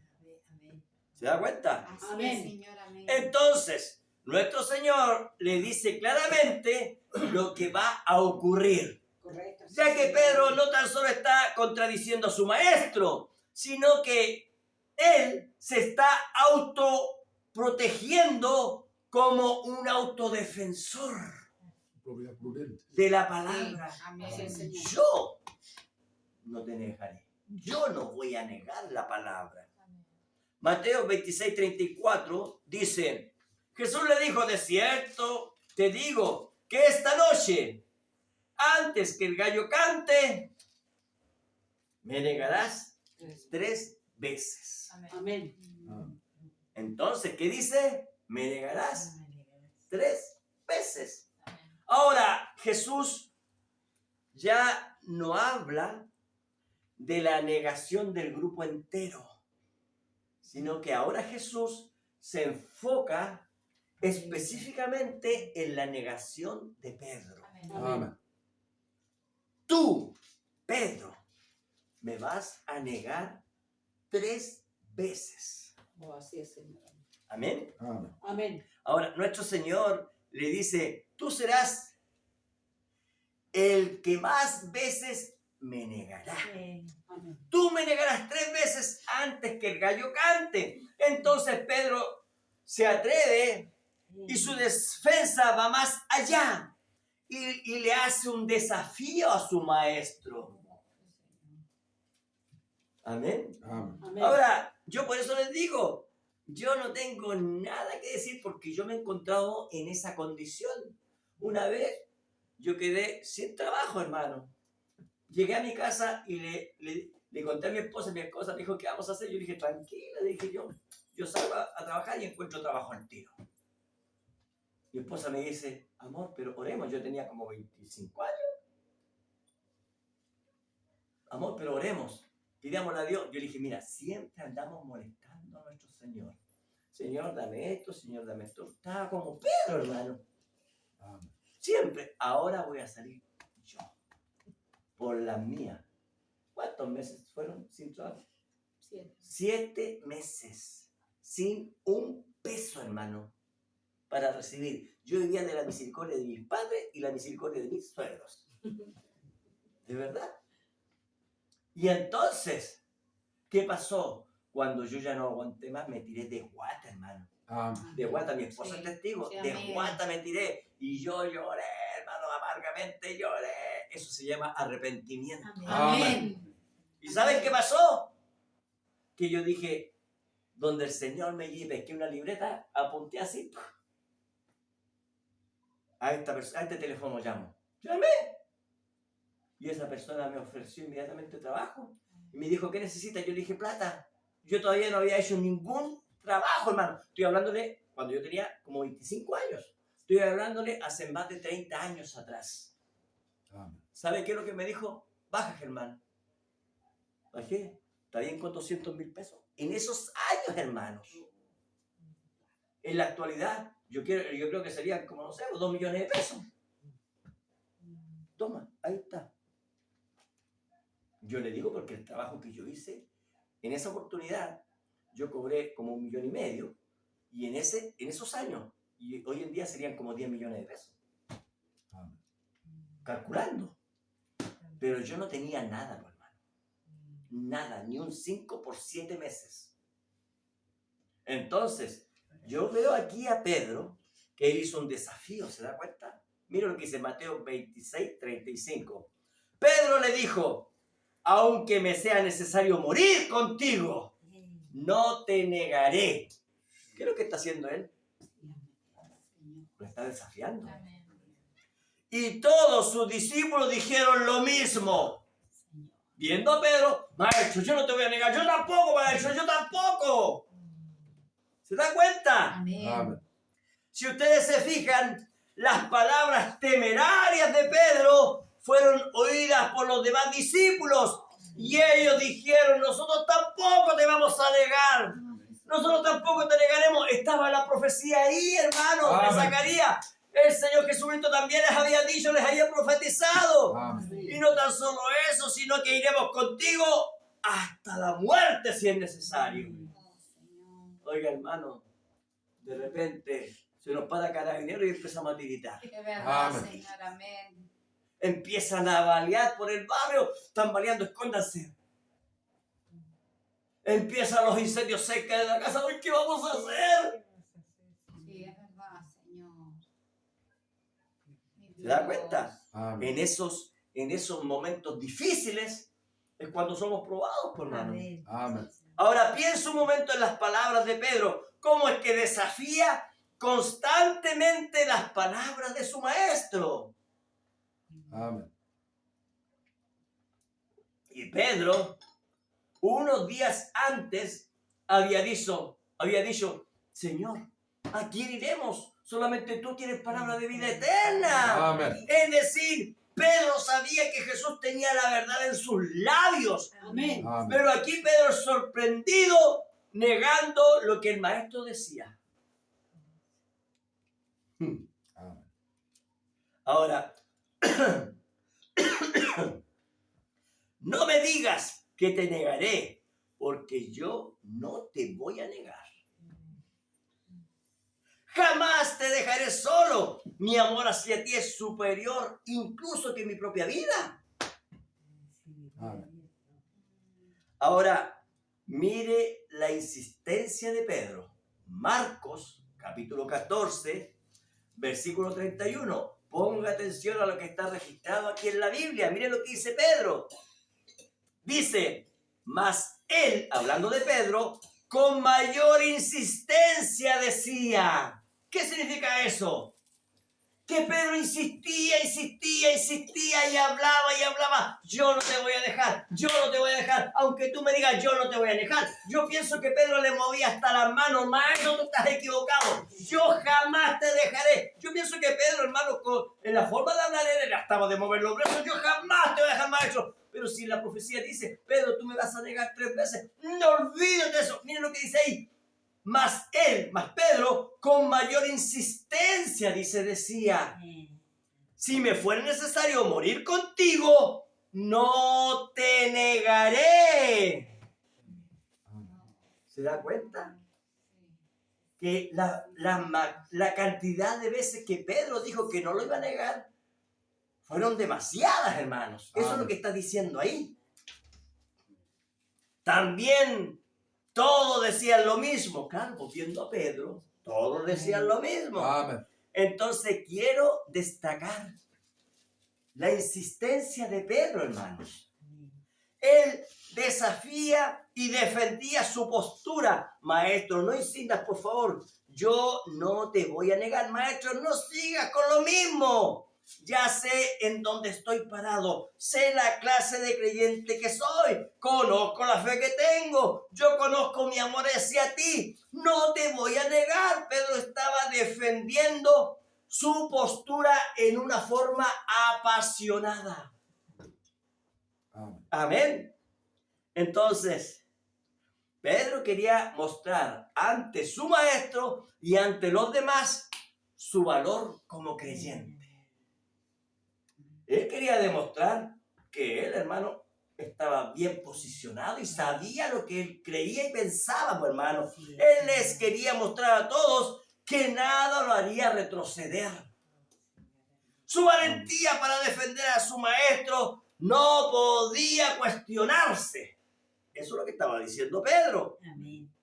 ¿Se da cuenta? Así Amén. es, Señor, amén. Entonces, nuestro Señor le dice claramente lo que va a ocurrir. Correcto. Ya que Pedro no tan solo está contradiciendo a su maestro, sino que él se está autoprotegiendo como un autodefensor Propiedad prudente. de la palabra. Amén. Sí, Señor. Yo no te negaré. Yo no voy a negar la palabra. Amén. Mateo 26:34 dice, Jesús le dijo, de cierto te digo que esta noche, antes que el gallo cante, me negarás 3 veces. Amén. Amén. Amén. Entonces, ¿qué dice? Me negarás No me negarás. 3 veces. Amén. Ahora, Jesús ya no habla de la negación del grupo entero, sino que ahora Jesús se enfoca específicamente en la negación de Pedro. Amén. Amén. Tú, Pedro, me vas a negar 3 veces. Oh, así es, Señor. Amén. Amén. Amén. Ahora, nuestro Señor le dice, tú serás el que más veces me negará. Amén. Tú me negarás 3 veces antes que el gallo cante. Entonces Pedro se atreve y su defensa va más allá y le hace un desafío a su maestro. Amén. Amén. Amén. Ahora, yo por eso les digo, yo no tengo nada que decir porque yo me he encontrado en esa condición. Una vez yo quedé sin trabajo, hermano. Llegué a mi casa y le conté a mi esposa me dijo, ¿qué vamos a hacer? Yo dije, tranquila, dije yo salgo a trabajar y encuentro trabajo al tiro. Mi esposa me dice, amor, pero oremos. Yo tenía como 25 años. Amor, pero oremos. Pidámosle a Dios. Yo le dije, mira, siempre andamos molestando a nuestro Señor. Señor, dame esto, Señor, dame esto. Estaba como Pedro, hermano. Amén. Siempre. Ahora voy a salir yo. Por la mía. ¿Cuántos meses fueron sin trabajo? 7. 7 meses. Sin un peso, hermano. Para recibir. Yo vivía de la misericordia de mis padres y la misericordia de mis suegros. ¿De verdad? Y entonces, ¿qué pasó? Cuando yo ya no aguanté más, me tiré de guata, hermano. Amén. De guata, mi esposa Sí, es testigo. sí, De amén. guata me tiré. Y yo lloré, hermano, amargamente lloré. Eso se llama arrepentimiento. Amén. ¿Y saben qué pasó? Que yo dije, donde el Señor me lleve, que una libreta, apunté así. A este teléfono llamo. Llamé. Y esa persona me ofreció inmediatamente trabajo. Y me dijo, ¿qué necesita? Yo le dije, plata. Yo todavía no había hecho ningún trabajo, hermano. Estoy hablándole cuando yo tenía como 25 años. Estoy hablándole hace más de 30 años atrás. Amén. ¿Sabe qué es lo que me dijo? Baja, Germán. Bajé. Está bien con 200,000 pesos. En esos años, hermanos. En la actualidad, yo creo que serían como, no sé, 2 millones de pesos. Toma, ahí está. Yo le digo porque el trabajo que yo hice, en esa oportunidad, yo cobré como 1,5 millones. Y en esos años, y hoy en día serían como 10 millones de pesos. Amén. Calculando. Pero yo no tenía nada, hermano. Nada, ni un 5 por 7 meses. Entonces, yo veo aquí a Pedro que él hizo un desafío, ¿se da cuenta? Mira lo que dice Mateo 26:35. Pedro le dijo, aunque me sea necesario morir contigo, no te negaré. ¿Qué es lo que está haciendo él? Lo está desafiando. Amén. Y todos sus discípulos dijeron lo mismo. Viendo a Pedro, maestro, yo no te voy a negar, yo tampoco, maestro, yo tampoco. ¿Se da cuenta? Amén. Amén. Si ustedes se fijan, las palabras temerarias de Pedro fueron oídas por los demás discípulos y ellos dijeron, nosotros tampoco te vamos a negar, nosotros tampoco te negaremos. Estaba la profecía ahí, hermano, de Amén. Zacarías. El Señor Jesucristo también les había dicho, les había profetizado. Amén. Y no tan solo eso, sino que iremos contigo hasta la muerte si es necesario. Oiga, hermano, de repente se nos para carabinero y empezamos a tiritar. De verdad, Amén. Señor. Amén. empiezan a balear por el barrio, están baleando, escóndanse. Empiezan los incendios cerca de la casa, ¡ay, qué vamos a hacer! Sí, es verdad, Señor. ¿Se da cuenta? Amén. En esos momentos difíciles es cuando somos probados, por hermano. Amén. Amén. Ahora piensa un momento en las palabras de Pedro, cómo es que desafía constantemente las palabras de su maestro. Amén. Y Pedro, unos días antes, había dicho, Señor, ¿a quién iremos? Solamente tú tienes palabra de vida eterna. Amén. Es decir, Pedro sabía que Jesús tenía la verdad en sus labios. Amén. Amén. Pero aquí Pedro es sorprendido negando lo que el maestro decía. Amén. Ahora, no me digas que te negaré, porque yo no te voy a negar. Jamás te dejaré solo. Mi amor hacia ti es superior incluso que mi propia vida. Amén. Ahora, mire la insistencia de Pedro. Marcos, capítulo 14, versículo 31. Ponga atención a lo que está registrado aquí en la Biblia. Mire lo que dice Pedro. Dice, mas él, hablando de Pedro, con mayor insistencia decía. ¿Qué significa eso? Que Pedro insistía y hablaba. Yo no te voy a dejar. Aunque tú me digas, yo no te voy a dejar. Yo pienso que Pedro le movía hasta las manos. Maestro, tú estás equivocado. Yo jamás te dejaré. Yo pienso que Pedro, hermano, en la forma de hablar, él estaba de mover los brazos. Yo jamás te voy a dejar, maestro. Pero si la profecía dice, Pedro, tú me vas a negar 3 veces. No olvides de eso. Miren lo que dice ahí. Mas Pedro, con mayor insistencia, decía, si me fuera necesario morir contigo, no te negaré. ¿Se da cuenta? Que la cantidad de veces que Pedro dijo que no lo iba a negar, fueron demasiadas, hermanos. Eso es lo que está diciendo ahí. También todos decían lo mismo. Claro, volviendo a Pedro, todos decían lo mismo. Amén. Entonces quiero destacar la insistencia de Pedro, hermanos. Él desafía y defendía su postura. Maestro, no insistas, por favor. Yo no te voy a negar, maestro. No sigas con lo mismo. Ya sé en dónde estoy parado. Sé la clase de creyente que soy. Conozco la fe que tengo. Yo conozco mi amor hacia ti. No te voy a negar. Pedro estaba defendiendo su postura en una forma apasionada. Amén. Amén. Entonces, Pedro quería mostrar ante su maestro y ante los demás su valor como creyente. Él quería demostrar que él, hermano, estaba bien posicionado y sabía lo que él creía y pensaba, pues, hermano. Él les quería mostrar a todos que nada lo haría retroceder. Su valentía para defender a su maestro no podía cuestionarse. Eso es lo que estaba diciendo Pedro. Amén.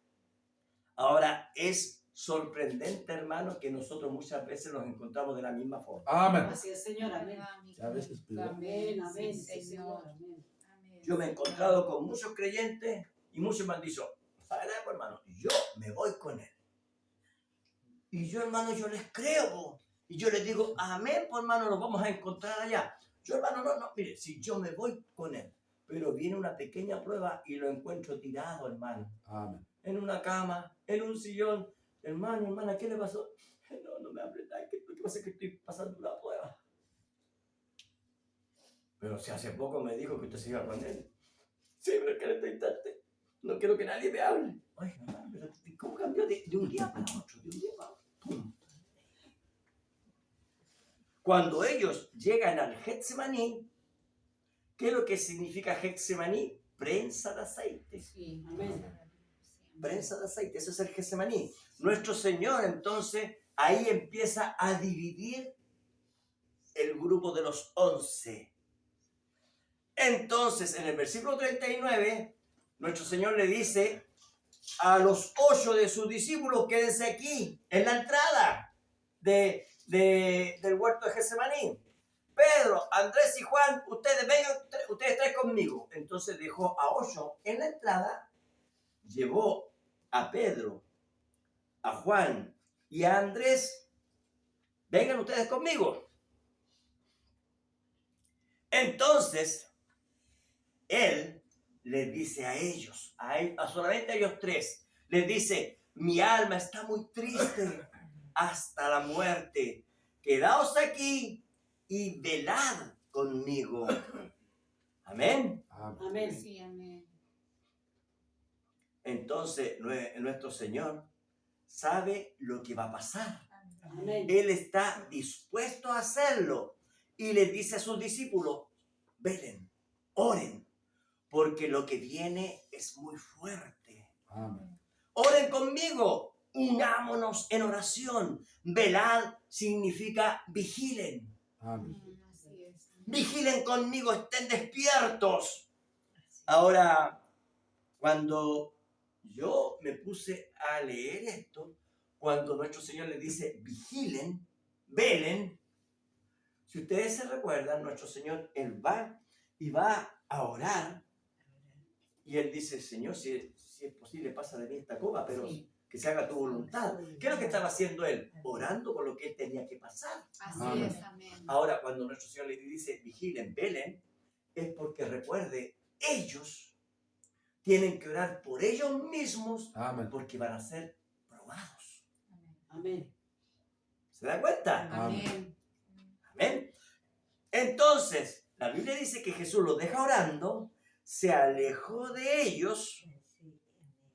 Ahora, es sorprendente, hermano, que nosotros muchas veces nos encontramos de la misma forma. Amén. Así es, Señor. Amén. Y a veces peor. Amén. Amén. Sí, Sí, Señor. Señor. Amén. Yo me he encontrado con muchos creyentes y muchos me han dicho, ¿sabes algo, hermano? Yo me voy con él. Y yo, hermano, yo les creo, po. Y yo les digo, amén, pues, hermano, nos vamos a encontrar allá. Yo, hermano, no, mire, si yo me voy con él, pero viene una pequeña prueba y lo encuentro tirado, hermano, Amén. en una cama, en un sillón. Hermano, hermana, ¿qué le pasó? No me hables, lo que pasa es que estoy pasando una prueba. Pero si hace poco me dijo que usted se iba con él. Sí, pero es que en este instante no quiero que nadie me hable. Ay, hermano, pero ¿cómo cambió de un día para otro? De un día para otro. ¡Pum! Cuando ellos llegan al Getsemaní, ¿qué es lo que significa Getsemaní? Prensa de aceite. Sí. Amén. Prensa de aceite, ese es el Getsemaní. Nuestro Señor, entonces, ahí empieza a dividir el grupo de los 11. Entonces, en el versículo 39, nuestro Señor le dice a los 8 de sus discípulos, quédense aquí, en la entrada del huerto de Getsemaní. Pedro, Andrés y Juan, ustedes vengan, ustedes traen conmigo. Entonces dejó a 8 en la entrada, llevó a Pedro, a Juan y a Andrés, vengan ustedes conmigo. Entonces, él les dice a ellos, a solamente a ellos 3, les dice, mi alma está muy triste hasta la muerte. Quedaos aquí y velad conmigo. Amén. Amén. Sí, amén. Entonces, nuestro Señor sabe lo que va a pasar. Amén. Él está dispuesto a hacerlo. Y les dice a sus discípulos, velen, oren, porque lo que viene es muy fuerte. Amén. Oren conmigo, unámonos en oración. Velad significa vigilen. Amén. Así es. Vigilen conmigo, estén despiertos. Ahora, cuando yo me puse a leer esto, cuando nuestro Señor les dice vigilen, velen, si ustedes se recuerdan, nuestro Señor, Él va y va a orar. Y Él dice, Señor, si es posible, pasa de mí esta copa, pero Sí. que se haga tu voluntad. ¿Qué es lo que estaba haciendo Él? Orando por lo que Él tenía que pasar. Así Amén. es, amén. Ahora, cuando nuestro Señor les dice, vigilen, velen, es porque recuerde, ellos tienen que orar por ellos mismos Amén. porque van a ser probados. Amén. ¿Se dan cuenta? Amén. Amén. Entonces, la Biblia dice que Jesús los deja orando, se alejó de ellos.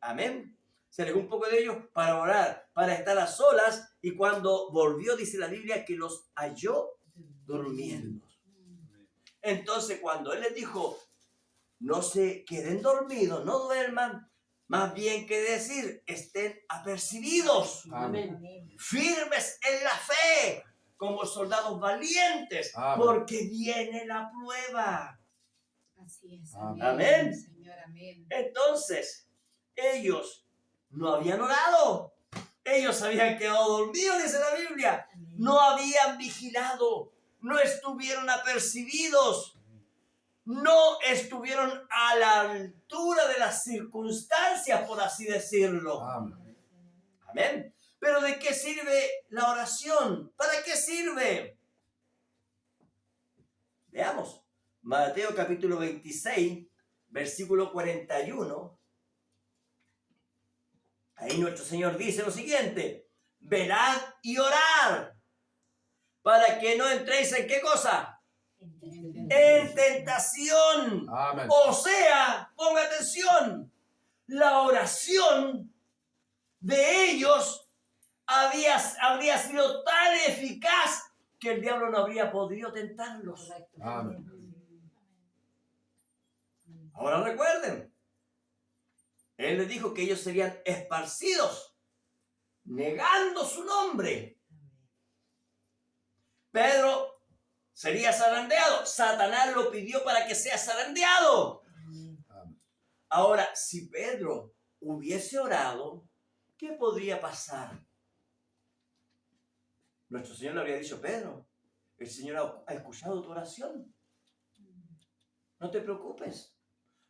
Amén. Se alejó un poco de ellos para orar, para estar a solas, y cuando volvió, dice la Biblia, que los halló durmiendo. Entonces, cuando Él les dijo, no se queden dormidos, no duerman, más bien que decir, estén apercibidos, Amén. firmes en la fe, como soldados valientes, Amén. porque viene la prueba. Así es. Amén. Amén. Señor, amén. Entonces, ellos no habían orado. Ellos habían quedado dormidos, dice la Biblia. No habían vigilado. No estuvieron apercibidos. No estuvieron a la altura de las circunstancias, por así decirlo. Amén. Amén. Pero ¿de qué sirve la oración? ¿Para qué sirve? Veamos. Mateo capítulo 26, versículo 41. Ahí nuestro Señor dice lo siguiente. Velad y orad para que no entréis en ¿qué cosa? En tentación. Amén. O sea, ponga atención, la oración de ellos habría sido tan eficaz que el diablo no habría podido tentarlos. Amén. Ahora recuerden, Él les dijo que ellos serían esparcidos, negando su nombre. Pedro sería zarandeado. Satanás lo pidió para que sea zarandeado. Amén. Ahora, si Pedro hubiese orado, ¿qué podría pasar? Nuestro Señor le habría dicho, Pedro, el Señor ha escuchado tu oración. No te preocupes,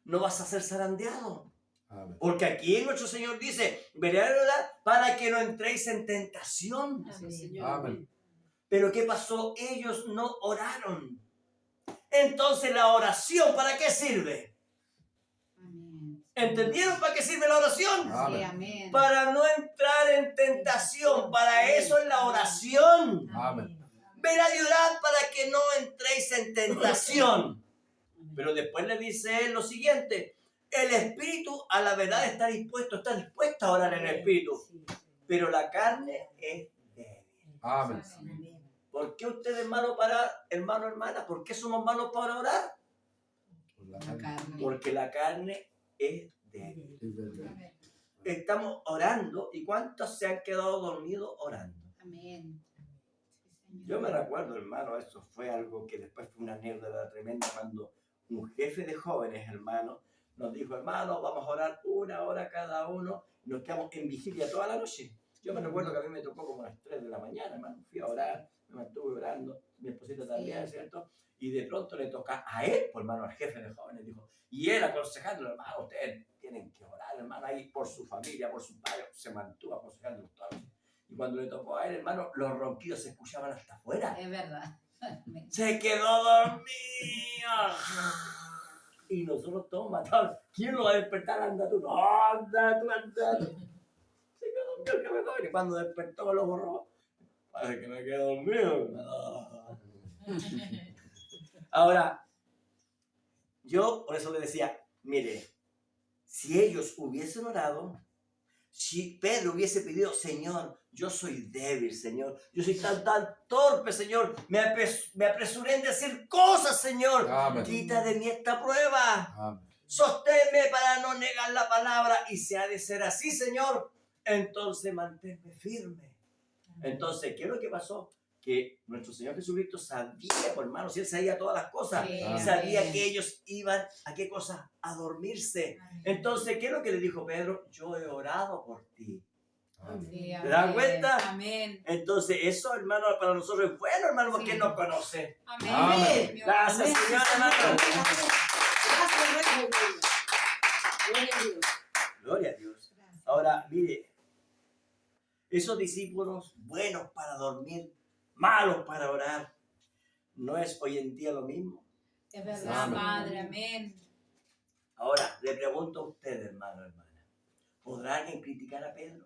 no vas a ser zarandeado. Amén. Porque aquí nuestro Señor dice, velad y orad para que no entréis en tentación. Amén. Pero ¿qué pasó? Ellos no oraron. Entonces la oración, ¿para qué sirve? Amén. ¿Entendieron para qué sirve la oración? Amén. Sí, amén. Para no entrar en tentación. Para eso es la oración. Amén. Velad y orad para que no entréis en tentación. Pero después le dice él lo siguiente. El espíritu a la verdad está dispuesta a orar en el espíritu. Pero la carne es débil. Amén. ¿Por qué usted es malo hermana? ¿Por qué somos malos para orar? Por la La carne. carne. Porque la carne es débil. Es verdad. Amén. Estamos orando y ¿cuántos se han quedado dormidos orando? Amén. Yo me recuerdo, hermano, eso fue algo que después fue una anécdota tremenda cuando un jefe de jóvenes, hermano, nos dijo, hermano, vamos a orar 1 hora cada uno, y nos quedamos en vigilia toda la noche. Yo me recuerdo que a mí me tocó como a las 3 de la mañana, hermano, fui a orar, me mantuve orando, mi esposita también, ¿cierto? Y de pronto le toca a él, pues, hermano, al jefe de jóvenes, dijo, y él aconsejando, hermano, ustedes tienen que orar, hermano, ahí por su familia, por su padre, se mantuvo aconsejando toda la noche. Y cuando le tocó a él, hermano, los ronquidos se escuchaban hasta afuera. Es verdad. Se quedó dormido. Y nosotros todos matados. ¿Quién lo va a despertar? Anda tú. No, anda tú, anda tú. Se quedó dormido el jefe joven. Y cuando despertó los borró. Parece que me quedé dormido. Ahora, yo por eso le decía, mire, si ellos hubiesen orado, si Pedro hubiese pedido, Señor, yo soy débil, Señor, yo soy tan torpe, Señor, me apresuré en decir cosas, Señor, Amén. quita de mí esta prueba, Amén. sosténme para no negar la palabra, y si ha de ser así, Señor, entonces manténme firme. Entonces, ¿qué es lo que pasó? Que nuestro Señor Jesucristo sabía, por hermanos, Él sabía todas las cosas, Sí, sabía amén. que ellos iban a qué cosa, a dormirse. Entonces, ¿qué es lo que le dijo Pedro? Yo he orado por ti. Amén. Sí, ¿Te das amén. cuenta? Amén. Entonces, eso, hermano, para nosotros es bueno, hermano, porque Sí. Él nos conoce. Amén. Amén. Gracias, Amén. Señor, hermano. Gracias, Rey. Gloria a Dios. Gloria a Dios. Ahora, mire, esos discípulos buenos para dormir, malos para orar, ¿no es hoy en día lo mismo? Es verdad, Amén. Padre. Amén. Ahora, le pregunto a usted, hermano, hermana, ¿podrá alguien criticar a Pedro?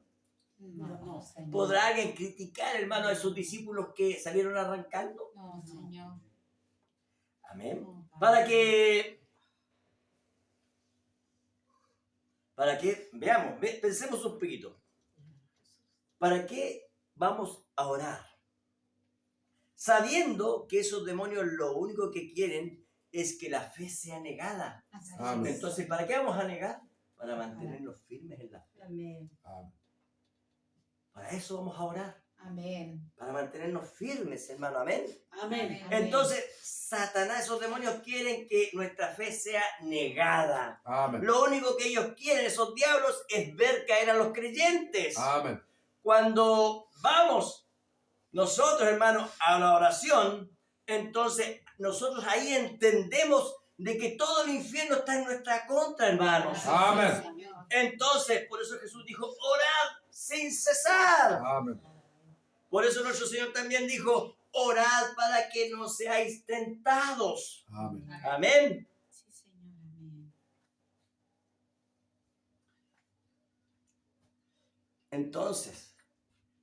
No, Señor. ¿Podrá alguien criticar, hermano, a esos discípulos que salieron arrancando? No, Señor. Amén. No, Padre. Para que, veamos, pensemos un poquito. ¿Para qué vamos a orar? Sabiendo que esos demonios lo único que quieren es que la fe sea negada. Así Amén. es. Entonces, ¿para qué vamos a negar? Para mantenernos firmes en la fe. Amén. Amén. Para eso vamos a orar. Amén. Para mantenernos firmes, hermano. Amén. Amén. Amén. Entonces, Satanás, esos demonios quieren que nuestra fe sea negada. Amén. Lo único que ellos quieren, esos diablos, es ver caer a los creyentes. Amén. Cuando vamos nosotros, hermanos, a la oración, entonces nosotros ahí entendemos de que todo el infierno está en nuestra contra, hermanos. Amén. Señor. Entonces, por eso Jesús dijo, orad sin cesar. Amén. Por eso nuestro Señor también dijo, orad para que no seáis tentados. Amén. Amén. Sí, Señor. Amén. Entonces,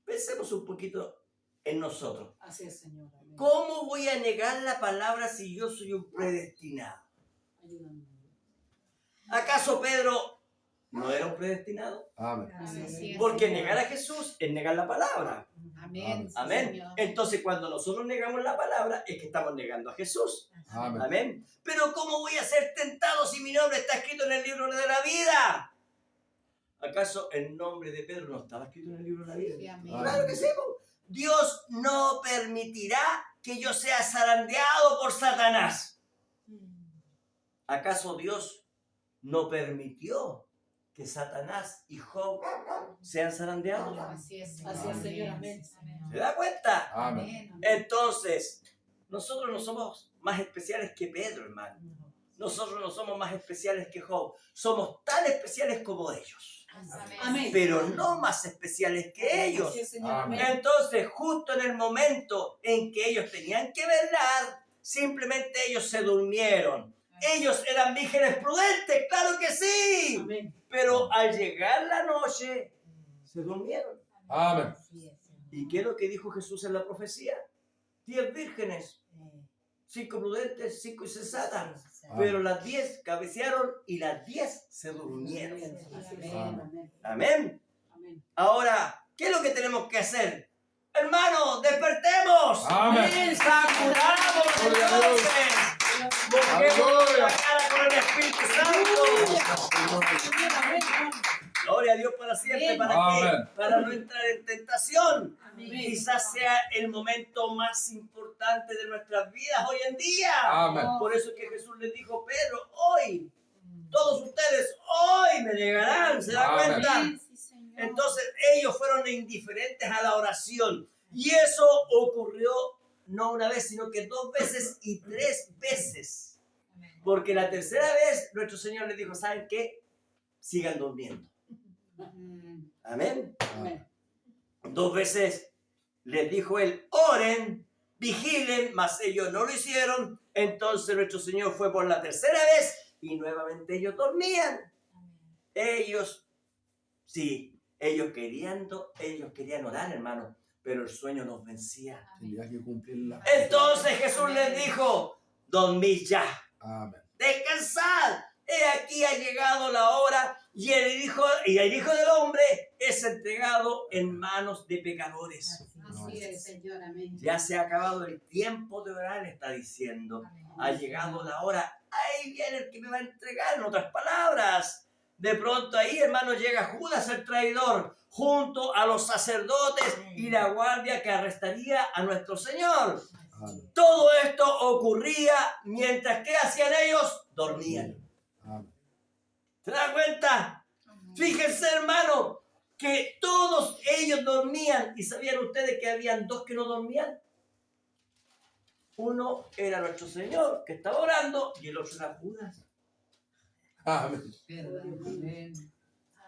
pensemos un poquito en nosotros. Así es, Señor. Amén. ¿Cómo voy a negar la palabra si yo soy un predestinado? Ayúdame. ¿Acaso Pedro no era un predestinado? Amén. Así es, Porque Señor. negar a Jesús es negar la palabra. Amén. Sí, Amén. Señor. Entonces, cuando nosotros negamos la palabra, es que estamos negando a Jesús. Amén. Amén. Pero ¿cómo voy a ser tentado si mi nombre está escrito en el libro de la vida? ¿Acaso el nombre de Pedro no estaba escrito en el libro de la vida? Sí, amén. Claro que sí. Po. Dios no permitirá que yo sea zarandeado por Satanás. ¿Acaso Dios no permitió que Satanás y Job sean zarandeados? Así es, Señor. Así es, Señor. Amén. ¿Se da cuenta? Amén. Entonces, nosotros no somos más especiales que Pedro, hermano. Nosotros no somos más especiales que Job. Somos tan especiales como ellos. Amén. Pero no más especiales que ellos. Así es, Señor. Amén. Amén. Entonces, justo en el momento en que ellos tenían que velar, simplemente ellos se durmieron. Ellos eran vírgenes prudentes, claro que sí. Amén. Pero al llegar la noche, se durmieron. Amén. ¿Y qué es lo que dijo Jesús en la profecía? 10 vírgenes, 5 prudentes, 5 insensatas. Pero las 10 cabecearon y las 10 se durmieron. Así es, Amén. Señor. Amén. Amén. Amén. Ahora, ¿qué es lo que tenemos que hacer? Hermanos, despertemos. Amén. Sacudamos Gloria a Dios. entonces. Busquemos la cara con el Espíritu Santo. Señor. Amén. Gloria a Dios para siempre. Amén. ¿Para qué? Amén. Para no entrar en tentación. Amén. Quizás sea el momento más importante de nuestras vidas hoy en día. Amén. Por eso es que Jesús les dijo, Pedro, hoy, todos ustedes hoy me negarán. ¿Se da Amén. cuenta? Amén, sí, Señor. Entonces ellos fueron indiferentes a la oración. Y eso ocurrió no una vez, sino que 2 veces y 3 veces. Amén. Porque la tercera vez nuestro Señor les dijo, ¿saben qué? Sigan durmiendo. Mm, Amén. Amén. 2 veces les dijo él, oren, vigilen, mas ellos no lo hicieron. Entonces nuestro Señor fue por la tercera vez y nuevamente ellos dormían. amén. Ellos, sí, ellos querían orar, hermano, pero el sueño los vencía. Tenía que cumplirla. Entonces Jesús les dijo, dormid ya, Amén. descansad. He aquí ha llegado la hora y el Hijo del Hombre es entregado en manos de pecadores. Así es, Señor. Amén. Ya se ha acabado el tiempo de orar, está diciendo. Amén. Ha llegado la hora. Ahí viene el que me va a entregar, en otras palabras. De pronto ahí, hermano, llega Judas el traidor junto a los sacerdotes y la guardia que arrestaría a nuestro Señor. Amén. Todo esto ocurría mientras que hacían ellos, dormían. Amén. ¿Se dan cuenta? Amén. Fíjense, hermano, que todos ellos dormían. ¿Y sabían ustedes que habían 2 que no dormían? Uno era nuestro Señor, que estaba orando, y el otro era Judas. Amén. Amén.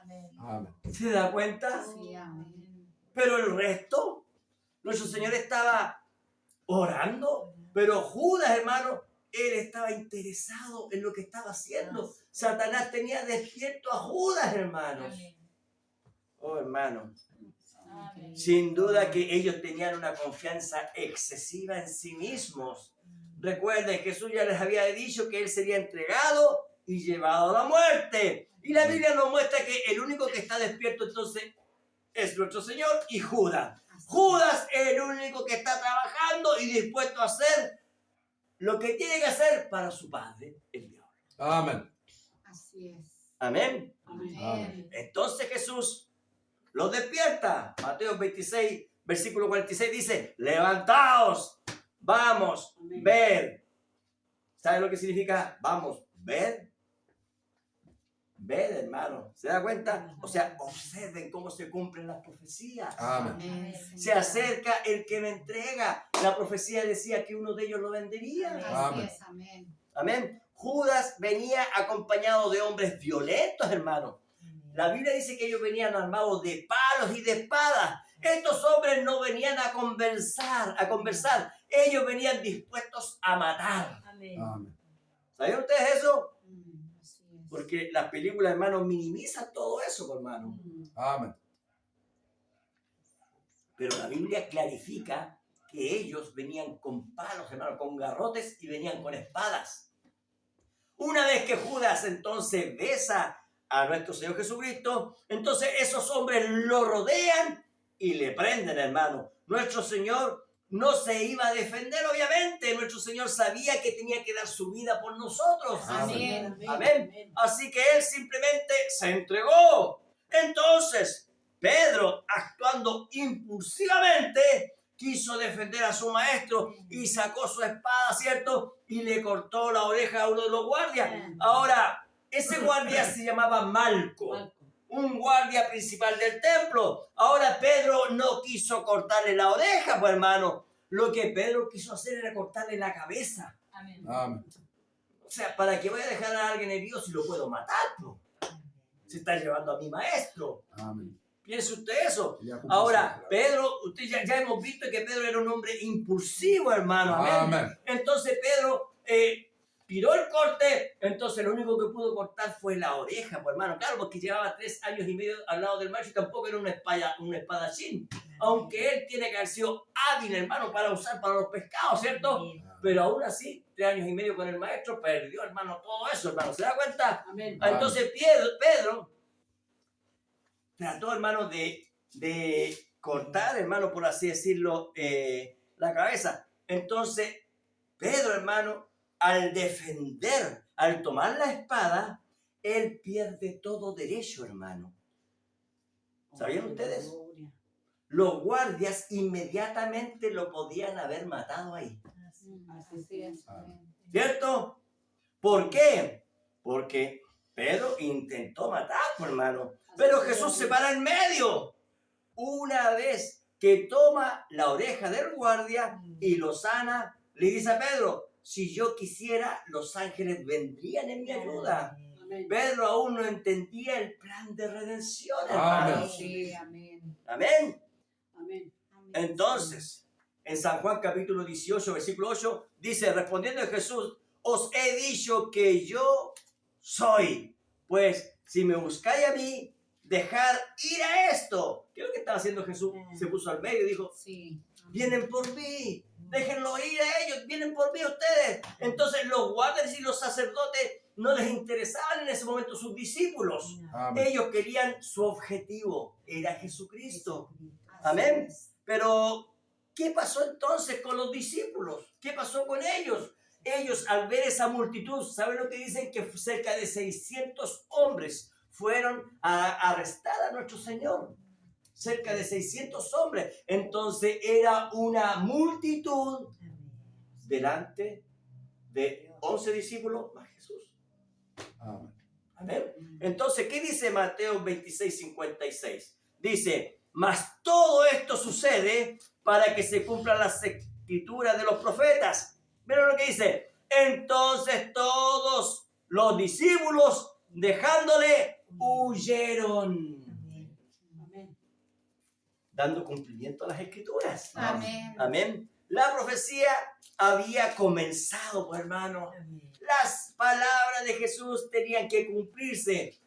Amén. Amén. ¿Se da cuenta? Sí, amén. Pero el resto, nuestro Señor estaba orando, pero Judas, hermano, él estaba interesado en lo que estaba haciendo. Satanás tenía despierto a Judas, hermanos. Amén. Oh, hermano. Amén. Sin duda que ellos tenían una confianza excesiva en sí mismos. Recuerden, Jesús ya les había dicho que Él sería entregado y llevado a la muerte. Y la Biblia nos muestra que el único que está despierto entonces es nuestro Señor y Judas. Judas es el único que está trabajando y dispuesto a hacer lo que tiene que hacer para su padre, el diablo. Amén. Así es. Amén. Amén. Amén. Entonces Jesús los despierta. Mateo 26, versículo 46 dice, levantaos, vamos, Amén. ver. ¿Sabe lo que significa? Vamos, ver. Ver, hermano. ¿Se da cuenta? O sea, observen cómo se cumplen las profecías. Amén. Amén. Se acerca el que me entrega. La profecía decía que uno de ellos lo vendería. Así Amén. es, amén. Amén. Judas venía acompañado de hombres violentos, hermano. La Biblia dice que ellos venían armados de palos y de espadas. Estos hombres no venían a conversar. Ellos venían dispuestos a matar. Amén. Amén. ¿Sabían ustedes eso? Mm, así es. Porque las películas, hermano, minimizan todo eso, hermano. Amén. Pero la Biblia clarifica que ellos venían con palos, hermano, con garrotes y venían con espadas. Una vez que Judas entonces besa a nuestro Señor Jesucristo, entonces esos hombres lo rodean y le prenden, hermano. Nuestro Señor no se iba a defender, obviamente. Nuestro Señor sabía que tenía que dar su vida por nosotros. Amén. Amén. Así que Él simplemente se entregó. Entonces, Pedro, actuando impulsivamente, quiso defender a su maestro y sacó su espada, ¿cierto? Y le cortó la oreja a uno de los guardias. Ahora, ese guardia se llamaba Malco, un guardia principal del templo. Ahora Pedro no quiso cortarle la oreja, pues hermano. Lo que Pedro quiso hacer era cortarle la cabeza. Amén. Amén. O sea, ¿para qué voy a dejar a alguien herido si lo puedo matar? ¿No? Se está llevando a mi maestro. Amén. Piense usted eso. Ya cumplió Ahora, su- Pedro, ya hemos visto que Pedro era un hombre impulsivo, hermano. Amén. Amén. Entonces Pedro tiró el corte, entonces lo único que pudo cortar fue la oreja, pues hermano, claro, porque llevaba 3 años y medio al lado del maestro y tampoco era un espadachín, aunque él tiene que haber sido hábil, hermano, para usar para los pescados, ¿cierto? Pero aún así, 3 años y medio con el maestro, perdió, hermano, todo eso, hermano, ¿se da cuenta? Amén. Entonces Pedro trató, hermano, de cortar, hermano, por así decirlo, la cabeza. Entonces, Pedro, hermano, al defender, al tomar la espada, él pierde todo derecho, hermano. ¿Sabían ustedes? Los guardias inmediatamente lo podían haber matado ahí. Así es. ¿Cierto? ¿Por qué? Porque Pedro intentó matarlo, hermano. Pero Jesús se para en medio. Una vez que toma la oreja del guardia y lo sana, le dice a Pedro, si yo quisiera, los ángeles vendrían en mi ayuda. Amén. Pedro aún no entendía el plan de redención, Amén. hermano. Sí, amén. Amén. Amén. Entonces, en San Juan capítulo 18, versículo 8, dice, respondiendo Jesús, os he dicho que yo soy. Pues, si me buscáis a mí, dejar ir a esto. ¿Qué es lo que estaba haciendo Jesús? Se puso al medio y dijo, Sí. vienen por mí, déjenlo ir a ellos, vienen por mí ustedes. Entonces los guardias y los sacerdotes no les interesaban en ese momento sus discípulos. Amén. Ellos querían su objetivo, era Jesucristo. Así Amén. es. Pero, ¿qué pasó entonces con los discípulos? ¿Qué pasó con ellos? Ellos, al ver esa multitud, ¿saben lo que dicen? Que cerca de 600 hombres fueron a arrestar a nuestro Señor. Cerca de 600 hombres. Entonces, era una multitud delante de 11 discípulos más Jesús. Amén. Amén. Entonces, ¿qué dice Mateo 26:56? Dice, mas todo esto sucede para que se cumplan las escrituras de los profetas. Miren lo que dice. Entonces todos los discípulos, dejándole, huyeron. Amén. Dando cumplimiento a las escrituras. Amén. Amén. La profecía había comenzado, pues, hermano. Las palabras de Jesús tenían que cumplirse.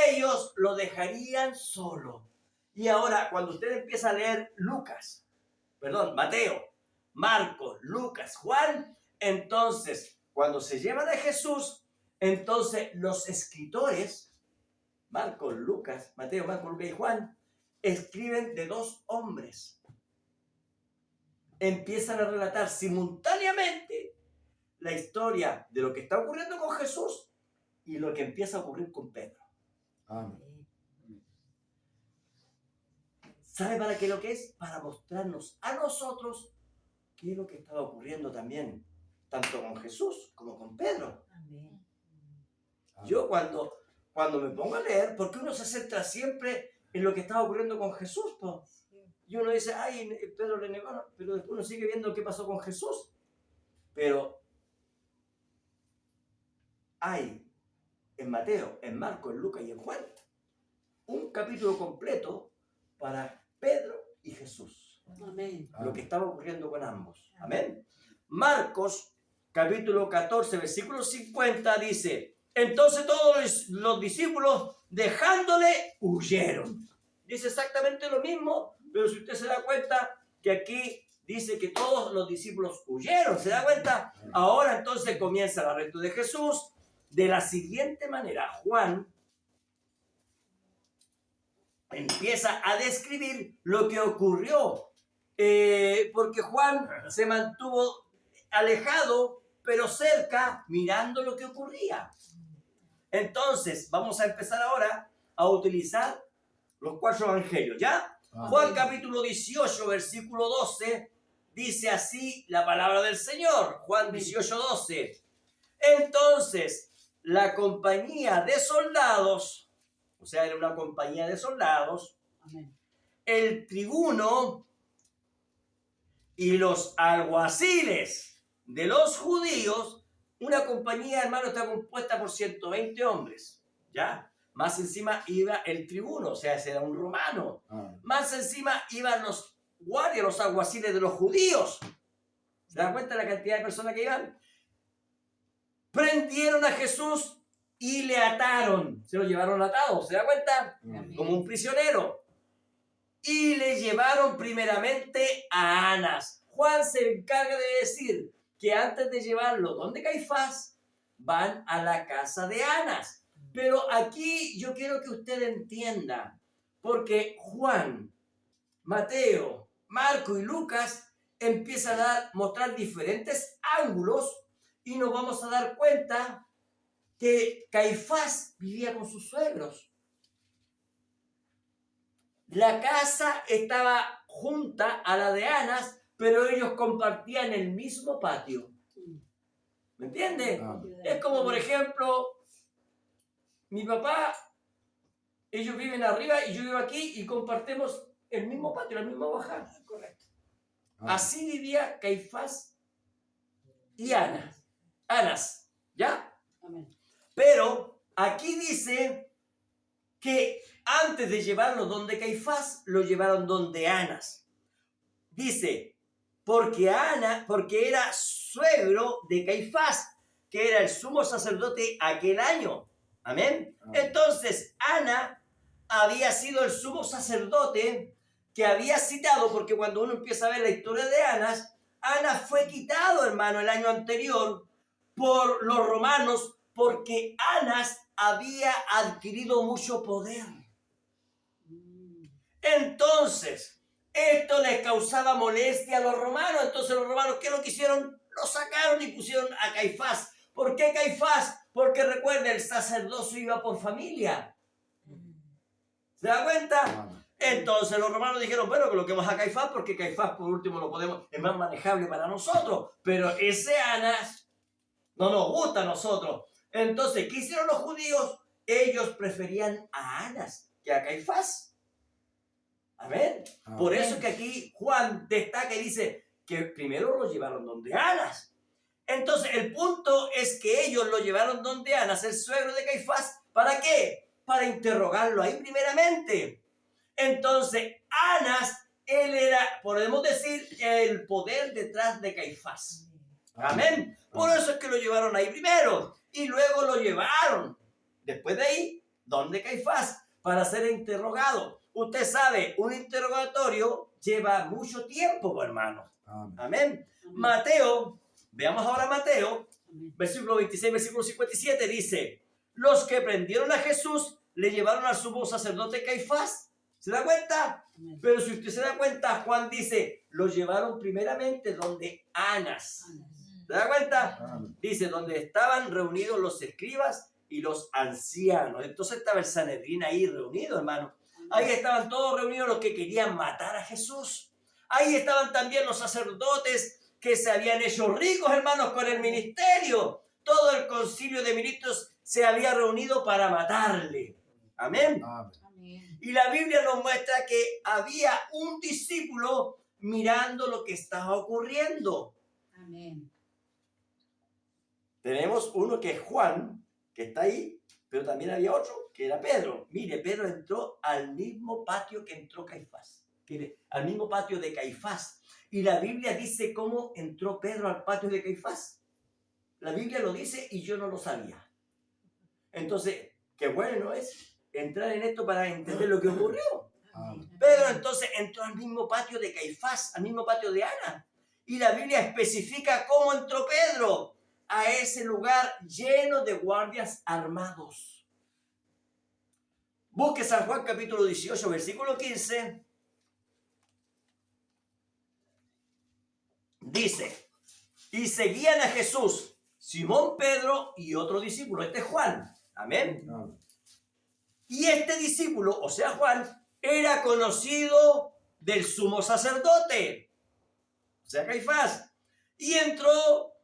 Ellos lo dejarían solo. Y ahora, cuando usted empieza a leer Mateo, Marcos, Lucas, Juan, entonces, cuando se llevan a Jesús, entonces los escritores, Marcos, Lucas, Mateo, Marcos, Lucas y Juan, escriben de dos hombres. Empiezan a relatar simultáneamente la historia de lo que está ocurriendo con Jesús y lo que empieza a ocurrir con Pedro. Amén. ¿Sabe para qué lo que es? Para mostrarnos a nosotros qué es lo que estaba ocurriendo también, tanto con Jesús como con Pedro. Yo cuando me pongo a leer, porque uno se centra siempre en lo que estaba ocurriendo con Jesús, po. Y uno dice, ay, Pedro le negó, no, pero después uno sigue viendo qué pasó con Jesús. Pero hay en Mateo, en Marcos, en Lucas y en Juan un capítulo completo para Pedro y Jesús. Amén. Lo que estaba ocurriendo con ambos. Amén. Marcos, capítulo 14, versículo 50 dice, entonces todos los discípulos dejándole huyeron. Dice exactamente lo mismo, pero si usted se da cuenta que aquí dice que todos los discípulos huyeron, ¿se da cuenta? Ahora entonces comienza el arresto de Jesús de la siguiente manera. Juan empieza a describir lo que ocurrió, porque Juan se mantuvo alejado, pero cerca, mirando lo que ocurría. Entonces, vamos a empezar ahora a utilizar los 4 evangelios, ¿ya? Juan capítulo 18, versículo 12, dice así la palabra del Señor. Juan 18, 12. Entonces, la compañía de soldados, o sea, era una compañía de soldados, Amén. el tribuno y los alguaciles de los judíos, una compañía, hermano, está compuesta por 120 hombres, ¿ya? Más encima iba el tribuno, o sea, ese era un romano. Más encima iban los guardias, los alguaciles de los judíos. ¿Se dan cuenta de la cantidad de personas que iban? Prendieron a Jesús y le ataron. Se lo llevaron atado, ¿se da cuenta? Amén. Como un prisionero. Y le llevaron primeramente a Anás. Juan se encarga de decir que antes de llevarlo donde Caifás, van a la casa de Anás. Pero aquí yo quiero que usted entienda, porque Juan, Mateo, Marco y Lucas empiezan a mostrar diferentes ángulos y nos vamos a dar cuenta que Caifás vivía con sus suegros. La casa estaba junta a la de Anas, pero ellos compartían el mismo patio. ¿Me entiendes? Amén. Es como, por ejemplo, mi papá, ellos viven arriba y yo vivo aquí y compartimos el mismo patio, la misma bajada. Correcto. Amén. Así vivía Caifás y Anas, ¿ya? Amén. Pero aquí dice que antes de llevarlo donde Caifás, lo llevaron donde Anas. Dice, porque era suegro de Caifás, que era el sumo sacerdote aquel año. Amén. Amén. Entonces, Ana había sido el sumo sacerdote que había citado, porque cuando uno empieza a ver la historia de Ana fue quitado, hermano, el año anterior por los romanos, porque Anas había adquirido mucho poder. Entonces, esto les causaba molestia a los romanos. Entonces los romanos, ¿qué lo que hicieron? Lo sacaron y pusieron a Caifás. ¿Por qué Caifás? Porque recuerda, el sacerdocio iba por familia. ¿Se da cuenta? Amén. Entonces los romanos dijeron, bueno, coloquemos a Caifás porque Caifás por último lo podemos, es más manejable para nosotros. Pero ese Anas no nos gusta a nosotros. Entonces, ¿qué hicieron los judíos? Ellos preferían a Anas que a Caifás. Amén. Amén. Por eso es que aquí Juan destaca y dice que primero lo llevaron donde Anas. Entonces, el punto es que ellos lo llevaron donde Anas, el suegro de Caifás. ¿Para qué? Para interrogarlo ahí primeramente. Entonces, Anas, él era, podemos decir, el poder detrás de Caifás. Amén. Por eso es que lo llevaron ahí primero. Y luego lo llevaron, después de ahí, donde Caifás, para ser interrogado. Usted sabe, un interrogatorio lleva mucho tiempo, hermano. Amén. Amén. Mateo, veamos ahora Mateo, Amén. versículo 26, versículo 57, dice, los que prendieron a Jesús le llevaron al sumo sacerdote Caifás. ¿Se da cuenta? Amén. Pero si usted se da cuenta, Juan dice, lo llevaron primeramente donde Anas. ¿Se da cuenta? Amén. Dice, donde estaban reunidos los escribas y los ancianos. Entonces estaba el Sanedrín ahí reunido, hermano. Ahí estaban todos reunidos los que querían matar a Jesús. Ahí estaban también los sacerdotes que se habían hecho ricos, hermanos, con el ministerio. Todo el concilio de ministros se había reunido para matarle. Amén. Amén. Amén. Y la Biblia nos muestra que había un discípulo mirando lo que estaba ocurriendo. Amén. Tenemos uno que es Juan, que está ahí, pero también había otro que era Pedro. Mire, Pedro entró al mismo patio que entró Caifás, al mismo patio de Caifás. Y la Biblia dice cómo entró Pedro al patio de Caifás. La Biblia lo dice y yo no lo sabía. Entonces, qué bueno es entrar en esto para entender lo que ocurrió. Amén. Pedro entonces entró al mismo patio de Caifás, al mismo patio de Ana. Y la Biblia especifica cómo entró Pedro a ese lugar lleno de guardias armados. Busque San Juan capítulo 18, versículo 15. Dice, y seguían a Jesús, Simón Pedro y otro discípulo. Este es Juan. Amén. Amén. Y este discípulo, o sea Juan, era conocido del sumo sacerdote, o sea Caifás, y entró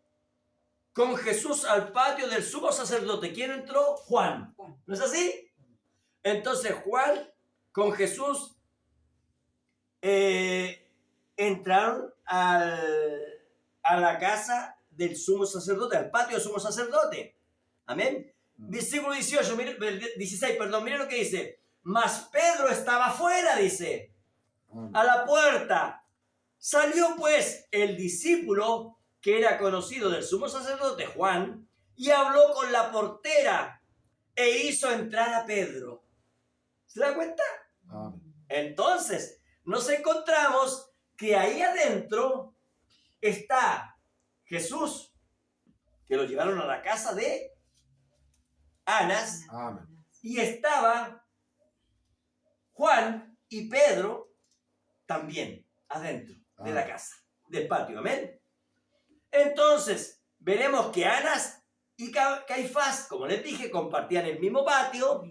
con Jesús al patio del sumo sacerdote. ¿Quién entró? Juan. Juan. ¿No es así? Entonces Juan con Jesús entraron a la casa del sumo sacerdote, al patio del sumo sacerdote. Amén. Versículo 18, 16, perdón, mire lo que dice. Mas Pedro estaba afuera, dice, Amén. a la puerta. Salió pues el discípulo que era conocido del sumo sacerdote Juan y habló con la portera e hizo entrar a Pedro. ¿Se da cuenta? Amén. Entonces, nos encontramos que ahí adentro está Jesús, que lo llevaron a la casa de Anas, Amén. y estaba Juan y Pedro también adentro de la casa, del patio. Amén. Entonces, veremos que Anas y Caifás, como les dije, compartían el mismo patio.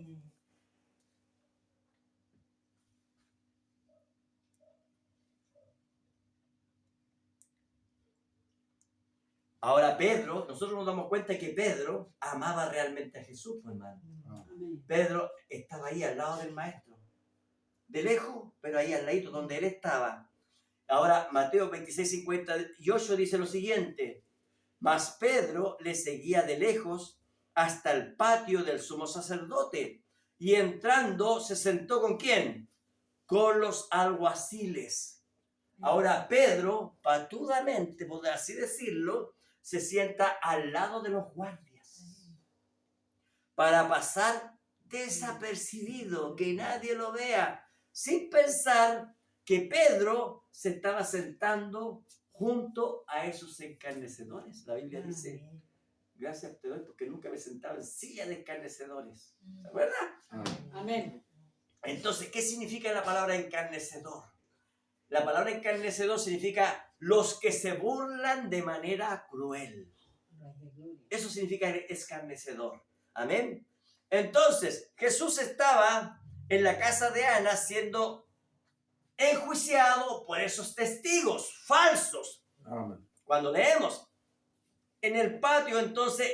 Ahora Pedro, nosotros nos damos cuenta que Pedro amaba realmente a Jesús, pues, hermano. Amén. Pedro estaba ahí al lado del maestro. De lejos, pero ahí al ladito donde él estaba. Ahora Mateo 26:58 dice lo siguiente. Mas Pedro le seguía de lejos hasta el patio del sumo sacerdote. Y entrando se sentó ¿con quién? Con los alguaciles. Ahora Pedro, patudamente, por así decirlo, se sienta al lado de los guardias para pasar desapercibido, que nadie lo vea, sin pensar que Pedro se estaba sentando junto a esos escarnecedores. La Biblia dice, gracias te doy porque nunca me sentaba en silla de escarnecedores. ¿Se acuerda? Amén. Amén. Entonces, ¿qué significa la palabra encarnecedor? La palabra encarnecedor significa los que se burlan de manera cruel. Eso significa escarnecedor. Amén. Entonces, Jesús estaba en la casa de Ana siendo enjuiciado por esos testigos falsos. Amén. Cuando leemos en el patio, entonces,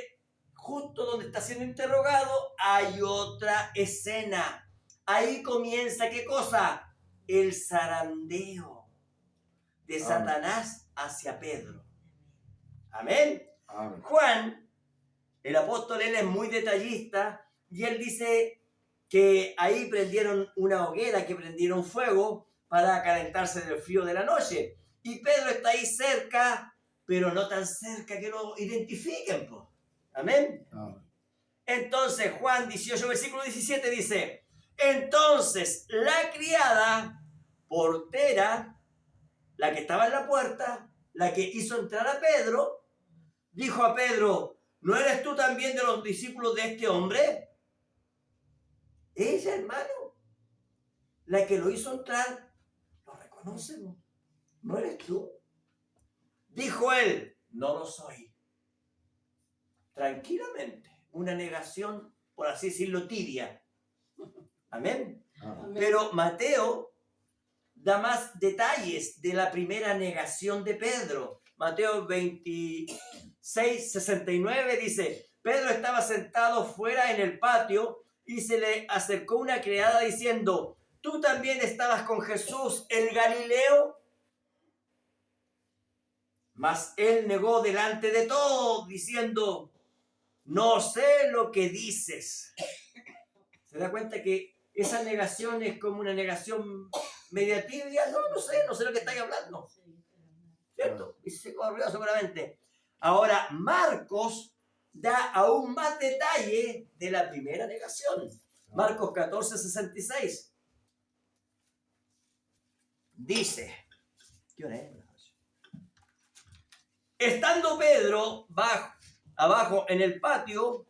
justo donde está siendo interrogado, hay otra escena. Ahí comienza, ¿qué cosa? El zarandeo de Amén. Satanás hacia Pedro. Amén. Amén. Juan, el apóstol, él es muy detallista y él dice que ahí prendieron una hoguera, que prendieron fuego para calentarse del frío de la noche. Y Pedro está ahí cerca, pero no tan cerca que lo identifiquen, pues. Amén. Amén. Entonces, Juan 18, versículo 17 dice, entonces la criada portera, la que estaba en la puerta, la que hizo entrar a Pedro, dijo a Pedro, ¿no eres tú también de los discípulos de este hombre? Ella, hermano, la que lo hizo entrar, lo reconoce, ¿no eres tú? Dijo él, no lo soy. Tranquilamente, una negación, por así decirlo, tibia. Amén. Amén. Pero Mateo da más detalles de la primera negación de Pedro. Mateo 26:69 dice, Pedro estaba sentado fuera en el patio y se le acercó una criada diciendo, ¿tú también estabas con Jesús el Galileo? Mas él negó delante de todos diciendo, no sé lo que dices. ¿Se da cuenta que esa negación es como una negación media tibia? No sé lo que estáis hablando. ¿Cierto? Y se corrió seguramente. Ahora, Marcos da aún más detalle de la primera negación. Marcos 14:66. Dice, ¿qué hora es? Estando Pedro abajo en el patio,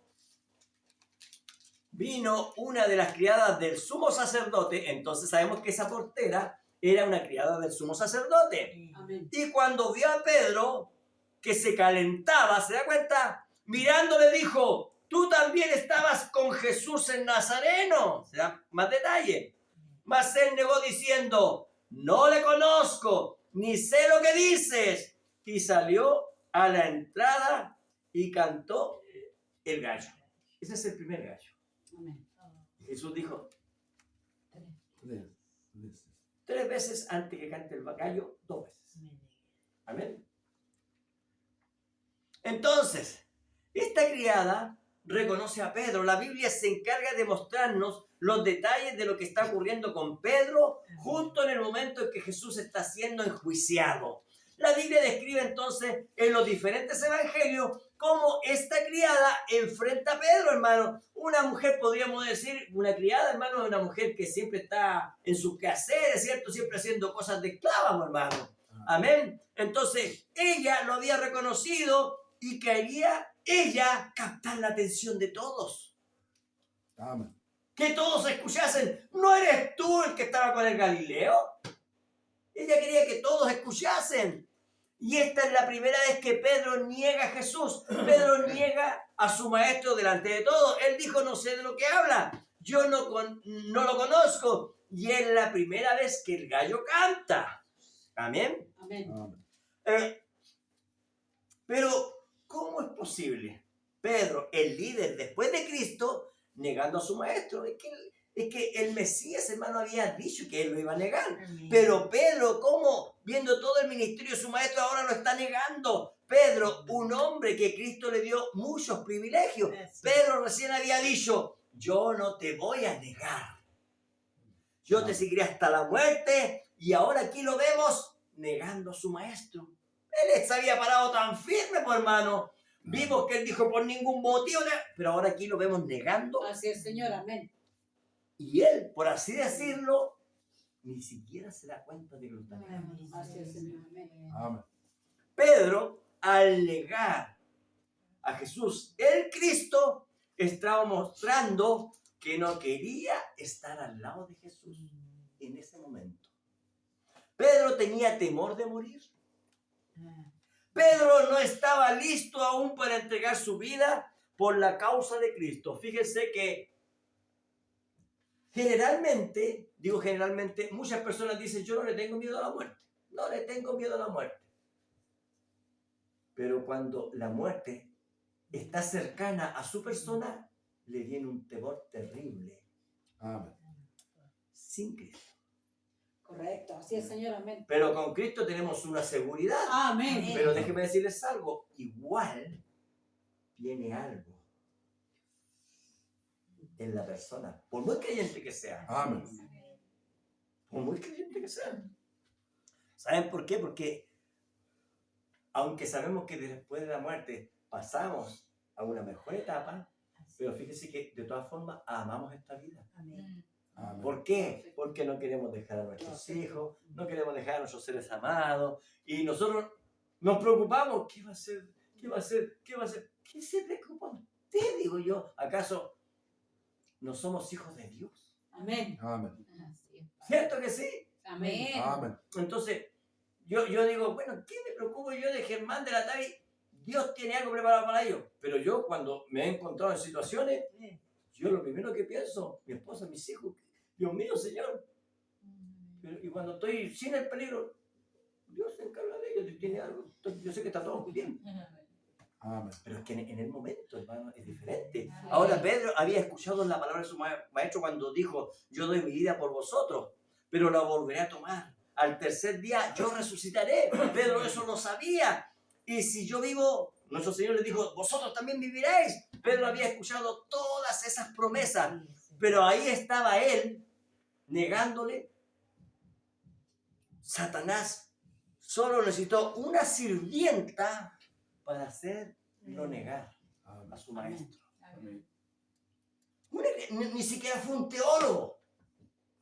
vino una de las criadas del sumo sacerdote. Entonces sabemos que esa portera era una criada del sumo sacerdote. Amén. Y cuando vio a Pedro que se calentaba, ¿se da cuenta? Mirándole dijo, tú también estabas con Jesús el Nazareno. ¿Se da más detalle? Mas él negó diciendo, no le conozco, ni sé lo que dices. Y salió a la entrada y cantó el gallo. Ese es el primer gallo. Amén. Jesús dijo, Tres veces. 3 veces antes que cante el gallo, 2 veces. Amén. Entonces, esta criada reconoce a Pedro. La Biblia se encarga de mostrarnos los detalles de lo que está ocurriendo con Pedro justo en el momento en que Jesús está siendo enjuiciado. La Biblia describe entonces en los diferentes evangelios cómo esta criada enfrenta a Pedro, hermano. Una mujer, podríamos decir, una criada, hermano, es una mujer que siempre está en sus quehaceres, ¿cierto? Siempre haciendo cosas de esclava, hermano. Amén. Entonces, ella lo había reconocido y quería ella captar la atención de todos. Amén. Que todos escuchasen, ¿no eres tú el que estaba con el Galileo? Ella quería que todos escuchasen. Y esta es la primera vez que Pedro niega a Jesús. Pedro niega a su maestro delante de todos. Él dijo, no sé de lo que habla. Yo no lo conozco. Y es la primera vez que el gallo canta. Amén. Amén. Amén. Pero posible? Pedro, el líder después de Cristo, negando a su maestro. Es que el Mesías, hermano, había dicho que él lo iba a negar. Pero Pedro, ¿cómo? Viendo todo el ministerio de su maestro, ahora lo está negando. Pedro, un hombre que Cristo le dio muchos privilegios. Pedro recién había dicho, yo no te voy a negar. Yo te seguiré hasta la muerte. Y ahora aquí lo vemos negando a su maestro. Él se había parado tan firme, pues, hermano. Vimos que él dijo por ningún motivo, pero ahora aquí lo vemos negando. Así es, Señor. Amén. Y él, por así decirlo, ni siquiera se da cuenta de que lo está negando. Así es, Señor. Amén. Amen. Pedro, al negar a Jesús, el Cristo, estaba mostrando que no quería estar al lado de Jesús en ese momento. Pedro tenía temor de morir. Pedro no estaba listo aún para entregar su vida por la causa de Cristo. Fíjense que generalmente, muchas personas dicen, yo no le tengo miedo a la muerte. No le tengo miedo a la muerte. Pero cuando la muerte está cercana a su persona, le viene un temor terrible. Amen. Sin Cristo. Correcto. Así es, Señor. Amén. Pero con Cristo tenemos una seguridad. Amén. Pero déjeme decirles algo. Igual viene algo en la persona. Por muy creyente que sea. Amen. Por muy creyente que sea. ¿Saben por qué? Porque aunque sabemos que después de la muerte pasamos a una mejor etapa, pero fíjense que de todas formas amamos esta vida. Amén. Amen. ¿Por qué? Porque no queremos dejar a nuestros hijos, no queremos dejar a nuestros seres amados, y nosotros nos preocupamos. ¿Qué va a hacer? ¿Qué va a hacer? ¿Qué va a hacer? ¿Qué se preocupa usted, digo yo? ¿Acaso no somos hijos de Dios? Amén. Amen. ¿Cierto que sí? Amén. Amen. Entonces, yo digo, bueno, ¿qué me preocupo yo de Germán de la Tavi? Dios tiene algo preparado para ellos. Pero yo, cuando me he encontrado en situaciones, yo lo primero que pienso, mi esposa, mis hijos, Dios mío, Señor. Y cuando estoy sin el peligro, Dios se encarga de ellos, Dios tiene algo. Yo sé que está todo muy bien. Amen. Pero es que en el momento, hermano, es diferente. Ahora Pedro había escuchado la palabra de su maestro cuando dijo, yo doy mi vida por vosotros, pero la volveré a tomar. Al tercer día yo resucitaré. Pedro eso lo sabía. Y si yo vivo, nuestro Señor le dijo, vosotros también viviréis. Pedro había escuchado todas esas promesas, pero ahí estaba él negándole. Satanás solo necesitó una sirvienta para hacerlo negar a su maestro. Amen. Ni siquiera fue un teólogo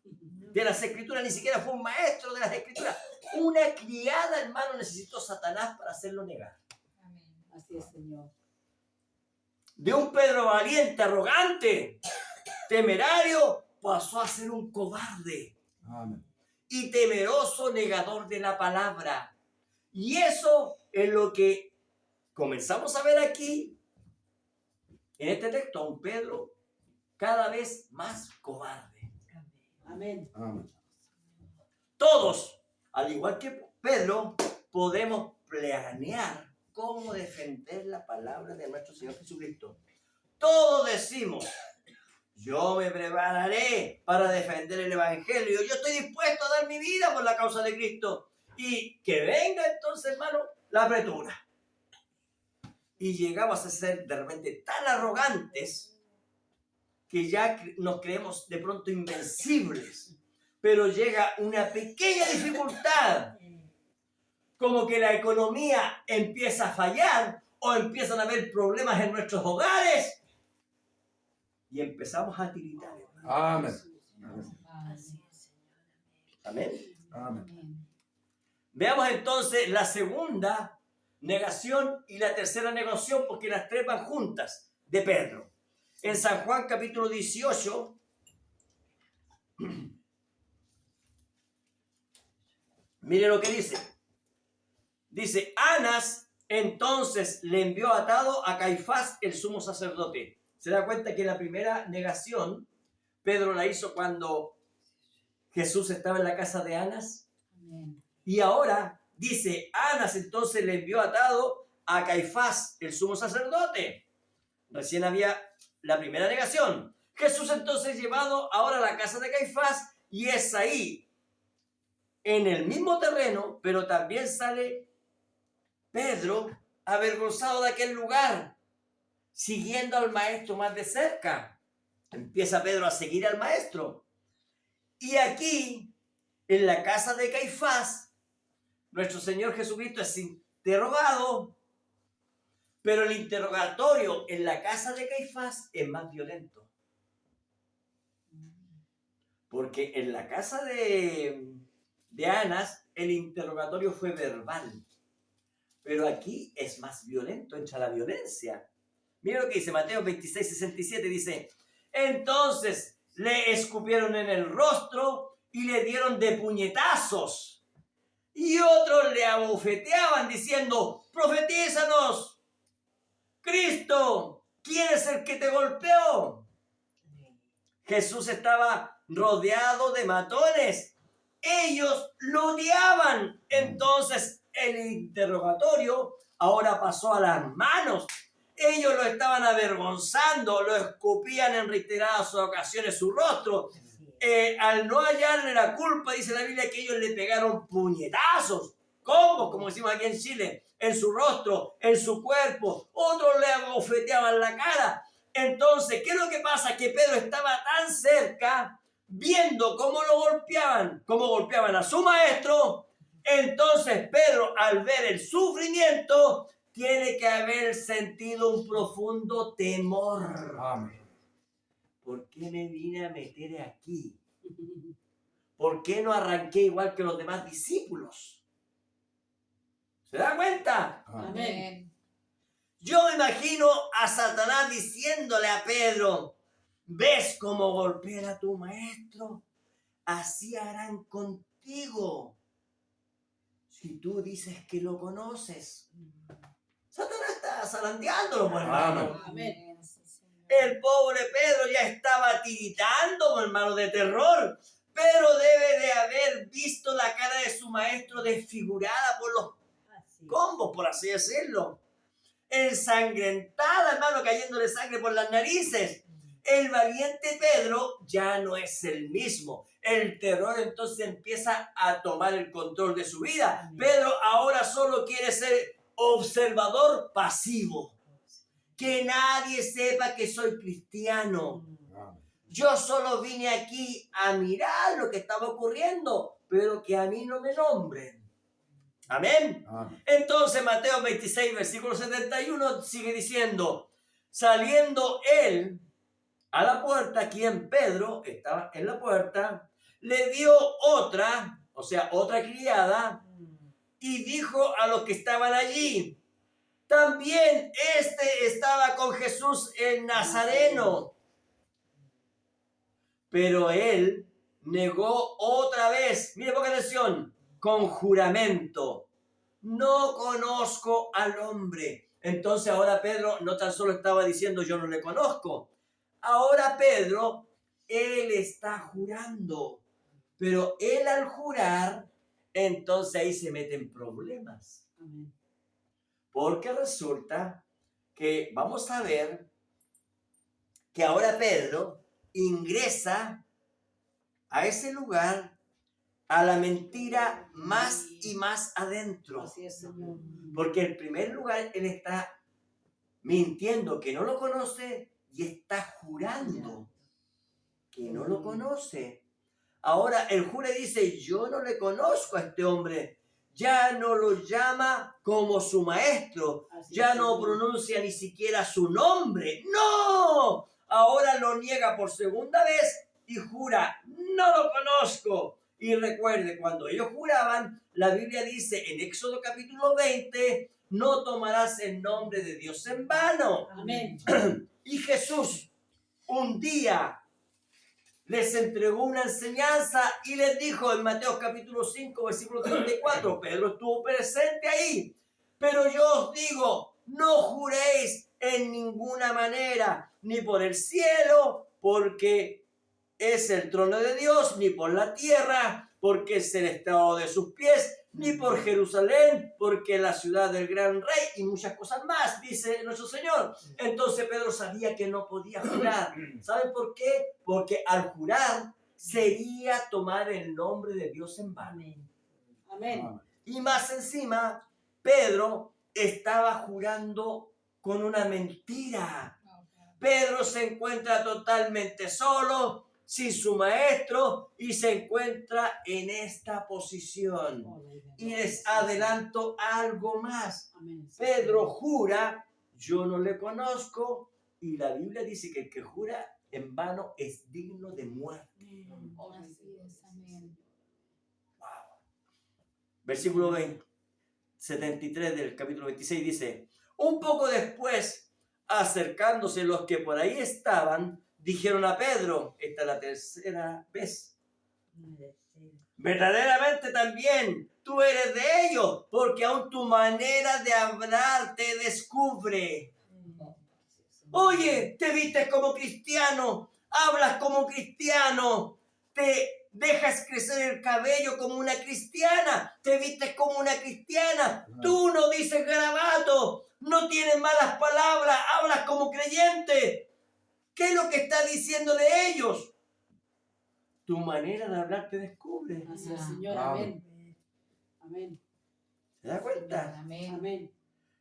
de las escrituras, ni siquiera fue un maestro de las escrituras. Una criada, hermano, necesitó Satanás para hacerlo negar. Así es, Señor. De un Pedro valiente, arrogante, temerario, pasó a ser un cobarde Amen. y temeroso negador de la palabra. Y eso es lo que comenzamos a ver aquí, en este texto, a un Pedro cada vez más cobarde. Amén. Amen. Todos, al igual que Pedro, podemos planear cómo defender la palabra de nuestro Señor Jesucristo. Todos decimos, yo me prepararé para defender el Evangelio. Yo estoy dispuesto a dar mi vida por la causa de Cristo. Y que venga entonces, hermano, la apretura. Y llegamos a ser de repente tan arrogantes que ya nos creemos de pronto invencibles. Pero llega una pequeña dificultad, como que la economía empieza a fallar o empiezan a haber problemas en nuestros hogares y empezamos a tiritar. Amen. Amén. Amen. Veamos entonces la segunda negación y la tercera negación, porque las tres van juntas, de Pedro. En San Juan capítulo 18, mire lo que dice. Dice, Anás entonces le envió atado a Caifás, el sumo sacerdote. ¿Se da cuenta que la primera negación Pedro la hizo cuando Jesús estaba en la casa de Anás? Amén. Y ahora dice, Anás entonces le envió atado a Caifás, el sumo sacerdote. Recién había la primera negación. Jesús entonces es llevado ahora a la casa de Caifás y es ahí, en el mismo terreno, pero también sale Pedro avergonzado de aquel lugar, siguiendo al maestro más de cerca. Empieza Pedro a seguir al maestro. Y aquí, en la casa de Caifás, nuestro Señor Jesucristo es interrogado, pero el interrogatorio en la casa de Caifás es más violento. Porque en la casa de Anás el interrogatorio fue verbal, pero aquí es más violento, entra la violencia. Mira lo que dice Mateo 26:67, dice: entonces le escupieron en el rostro y le dieron de puñetazos, y otros le abofeteaban diciendo: profetízanos, Cristo, ¿quién es el que te golpeó? Jesús estaba rodeado de matones. Ellos lo odiaban. Entonces el interrogatorio ahora pasó a las manos. Ellos lo estaban avergonzando, lo escupían en reiteradas ocasiones su rostro. Al no hallarle la culpa, dice la Biblia que ellos le pegaron puñetazos, combos, como decimos aquí en Chile, en su rostro, en su cuerpo. Otros le abofeteaban la cara. Entonces, ¿qué es lo que pasa? Que Pedro estaba tan cerca, viendo cómo lo golpeaban, cómo golpeaban a su maestro. Entonces Pedro, al ver el sufrimiento, tiene que haber sentido un profundo temor. Amén. ¿Por qué me vine a meter aquí? ¿Por qué no arranqué igual que los demás discípulos? ¿Se da cuenta? Amén. Yo me imagino a Satanás diciéndole a Pedro: ¿ves cómo golpean a tu maestro? Así harán contigo si tú dices que lo conoces. Satanás está zarandeándolo, mi hermano. Amén. El pobre Pedro ya estaba tiritando, mi hermano, de terror. Pero debe de haber visto la cara de su maestro desfigurada por los combos, por así decirlo. Ensangrentada, hermano, cayéndole sangre por las narices. El valiente Pedro ya no es el mismo. El terror entonces empieza a tomar el control de su vida. Pedro ahora solo quiere ser observador pasivo. Que nadie sepa que soy cristiano. Yo solo vine aquí a mirar lo que estaba ocurriendo, pero que a mí no me nombren. Amén. Amén. Entonces Mateo 26, versículo 71 sigue diciendo: saliendo él a la puerta, quien Pedro estaba en la puerta, le dio otra, o sea, otra criada, y dijo a los que estaban allí: también este estaba con Jesús el Nazareno. Pero él negó otra vez, mire, ponga atención, con juramento: no conozco al hombre. Entonces ahora Pedro no tan solo estaba diciendo yo no le conozco. Ahora Pedro, él está jurando. Pero él al jurar, entonces ahí se mete en problemas. Amén. Porque resulta que vamos a ver que ahora Pedro ingresa a ese lugar, a la mentira más y más adentro. Así es, Señor. Porque en primer lugar él está mintiendo que no lo conoce y está jurando que no lo conoce. Ahora el jure dice: yo no le conozco a este hombre. Ya no lo llama como su maestro. Así Ya es, no Señor. pronuncia ni siquiera su nombre. ¡No! Ahora lo niega por segunda vez y jura: no lo conozco. Y recuerde, cuando ellos juraban, la Biblia dice en Éxodo capítulo 20: no tomarás el nombre de Dios en vano. Amén. Y Jesús un día les entregó una enseñanza y les dijo en Mateo capítulo 5, versículo 34, Pedro estuvo presente ahí: pero yo os digo, no juréis en ninguna manera, ni por el cielo, porque es el trono de Dios, ni por la tierra, porque es el estrado de sus pies, ni por Jerusalén, porque es la ciudad del gran rey, y muchas cosas más, dice nuestro Señor. Entonces Pedro sabía que no podía jurar. ¿Saben por qué? Porque al jurar sería tomar el nombre de Dios en vano. Amén. Amen. Y más encima, Pedro estaba jurando con una mentira. Pedro se encuentra totalmente solo, sin su maestro, y se encuentra en esta posición. Y les adelanto algo más. Amén. Pedro jura, yo no le conozco, y la Biblia dice que el que jura en vano es digno de muerte. Así es, amén. Versículo 73 del capítulo 26 dice, un poco después, acercándose los que por ahí estaban, dijeron a Pedro, esta es la tercera vez, verdaderamente también tú eres de ellos, porque aún tu manera de hablar te descubre. Oye, te vistes como cristiano, hablas como cristiano, te dejas crecer el cabello como una cristiana, te vistes como una cristiana, tú no dices garabato, no tienes malas palabras, hablas como creyente. ¿Qué es lo que está diciendo de ellos? Tu manera de hablar te descubre. Así es, Señor. Amén. Amén. Amén. ¿Se da cuenta? Amén. Amén.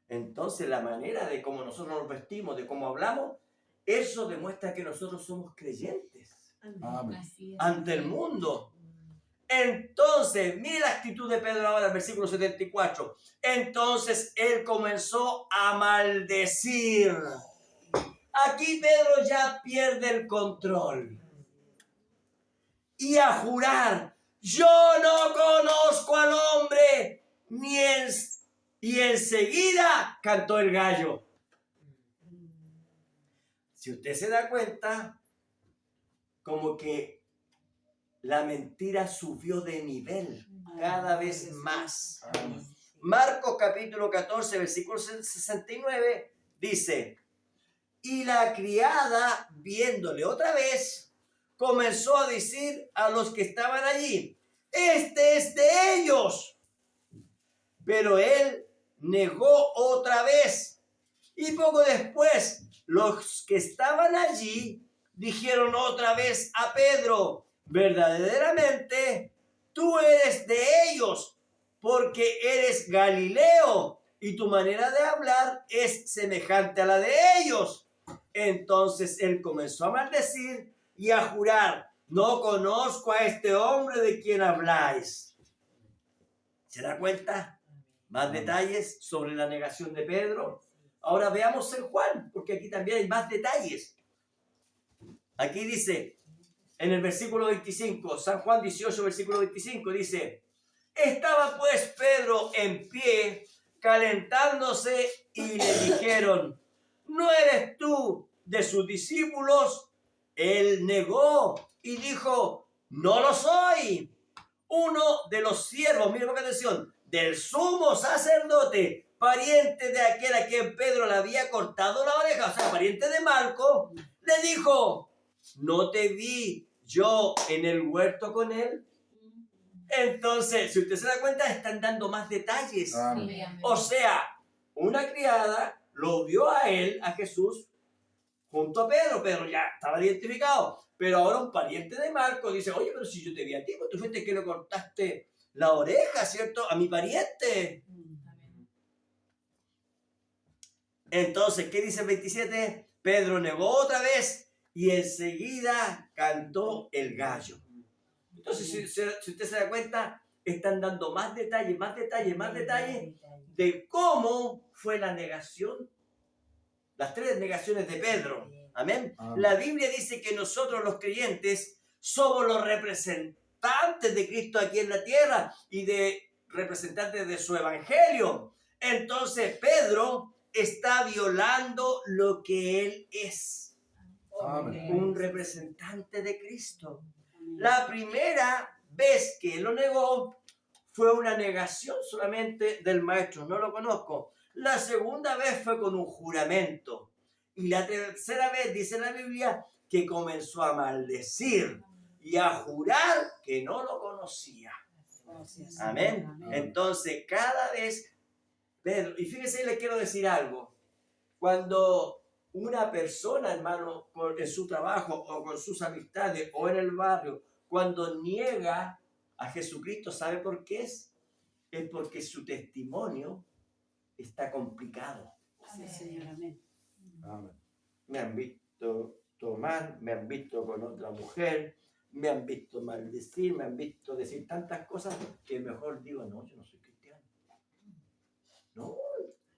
Entonces la manera de cómo nosotros nos vestimos, de cómo hablamos, eso demuestra que nosotros somos creyentes Amen. Así es. ante el mundo. Entonces, mire la actitud de Pedro ahora, el versículo 74. Entonces él comenzó a maldecir. Aquí Pedro ya pierde el control. Y a jurar, yo no conozco al hombre, y enseguida cantó el gallo. Si usted se da cuenta, como que la mentira subió de nivel cada vez más. Amen. Marcos capítulo 14, versículo 69, dice, y la criada, viéndole otra vez, comenzó a decir a los que estaban allí, este es de ellos. Pero él negó otra vez. Y poco después, los que estaban allí dijeron otra vez a Pedro, verdaderamente tú eres de ellos, porque eres Galileo y tu manera de hablar es semejante a la de ellos. Entonces él comenzó a maldecir y a jurar, no conozco a este hombre de quien habláis. ¿Se da cuenta? Más detalles sobre la negación de Pedro. Ahora veamos en Juan, porque aquí también hay más detalles. Aquí dice, en el versículo 25, San Juan 18, versículo 25, dice, estaba pues Pedro en pie, calentándose, y le dijeron, ¿no eres tú de sus discípulos? Él negó y dijo, no lo soy. Uno de los siervos, mira con atención, del sumo sacerdote, pariente de aquel a quien Pedro le había cortado la oreja, o sea, pariente de Malco, le dijo, ¿no te vi yo en el huerto con él? Entonces, si usted se da cuenta, están dando más detalles. Amen. Sí, amén. O sea, una criada lo vio a él, a Jesús, junto a Pedro. Pedro ya estaba identificado. Pero ahora un pariente de Marco dice, oye, pero si yo te vi a ti, pues tú fuiste que le cortaste la oreja, ¿cierto? A mi pariente. Amén. Entonces, ¿qué dice el 27? Pedro negó otra vez y enseguida cantó el gallo. Entonces, si usted se da cuenta, están dando más detalles de cómo fue la negación, las tres negaciones de Pedro. Amén. Amén. La Biblia dice que nosotros los creyentes somos los representantes de Cristo aquí en la tierra y de representantes de su evangelio. Entonces Pedro está violando lo que él es, Amen. un representante de Cristo. La primera vez que él lo negó fue una negación solamente del maestro, no lo conozco. La segunda vez fue con un juramento. Y la tercera vez dice la Biblia que comenzó a maldecir y a jurar que no lo conocía. Oh, así es. Amén. Amén. Entonces, cada vez, Pedro, y fíjese, le quiero decir algo. Cuando una persona, hermano, en su trabajo o con sus amistades o en el barrio, cuando niega a Jesucristo, ¿sabe por qué es? Es porque su testimonio está complicado. Así es, Señor. Amén. Amén. Me han visto tomar, me han visto con otra mujer, me han visto maldecir, me han visto decir tantas cosas que mejor digo, no, yo no soy cristiano. No,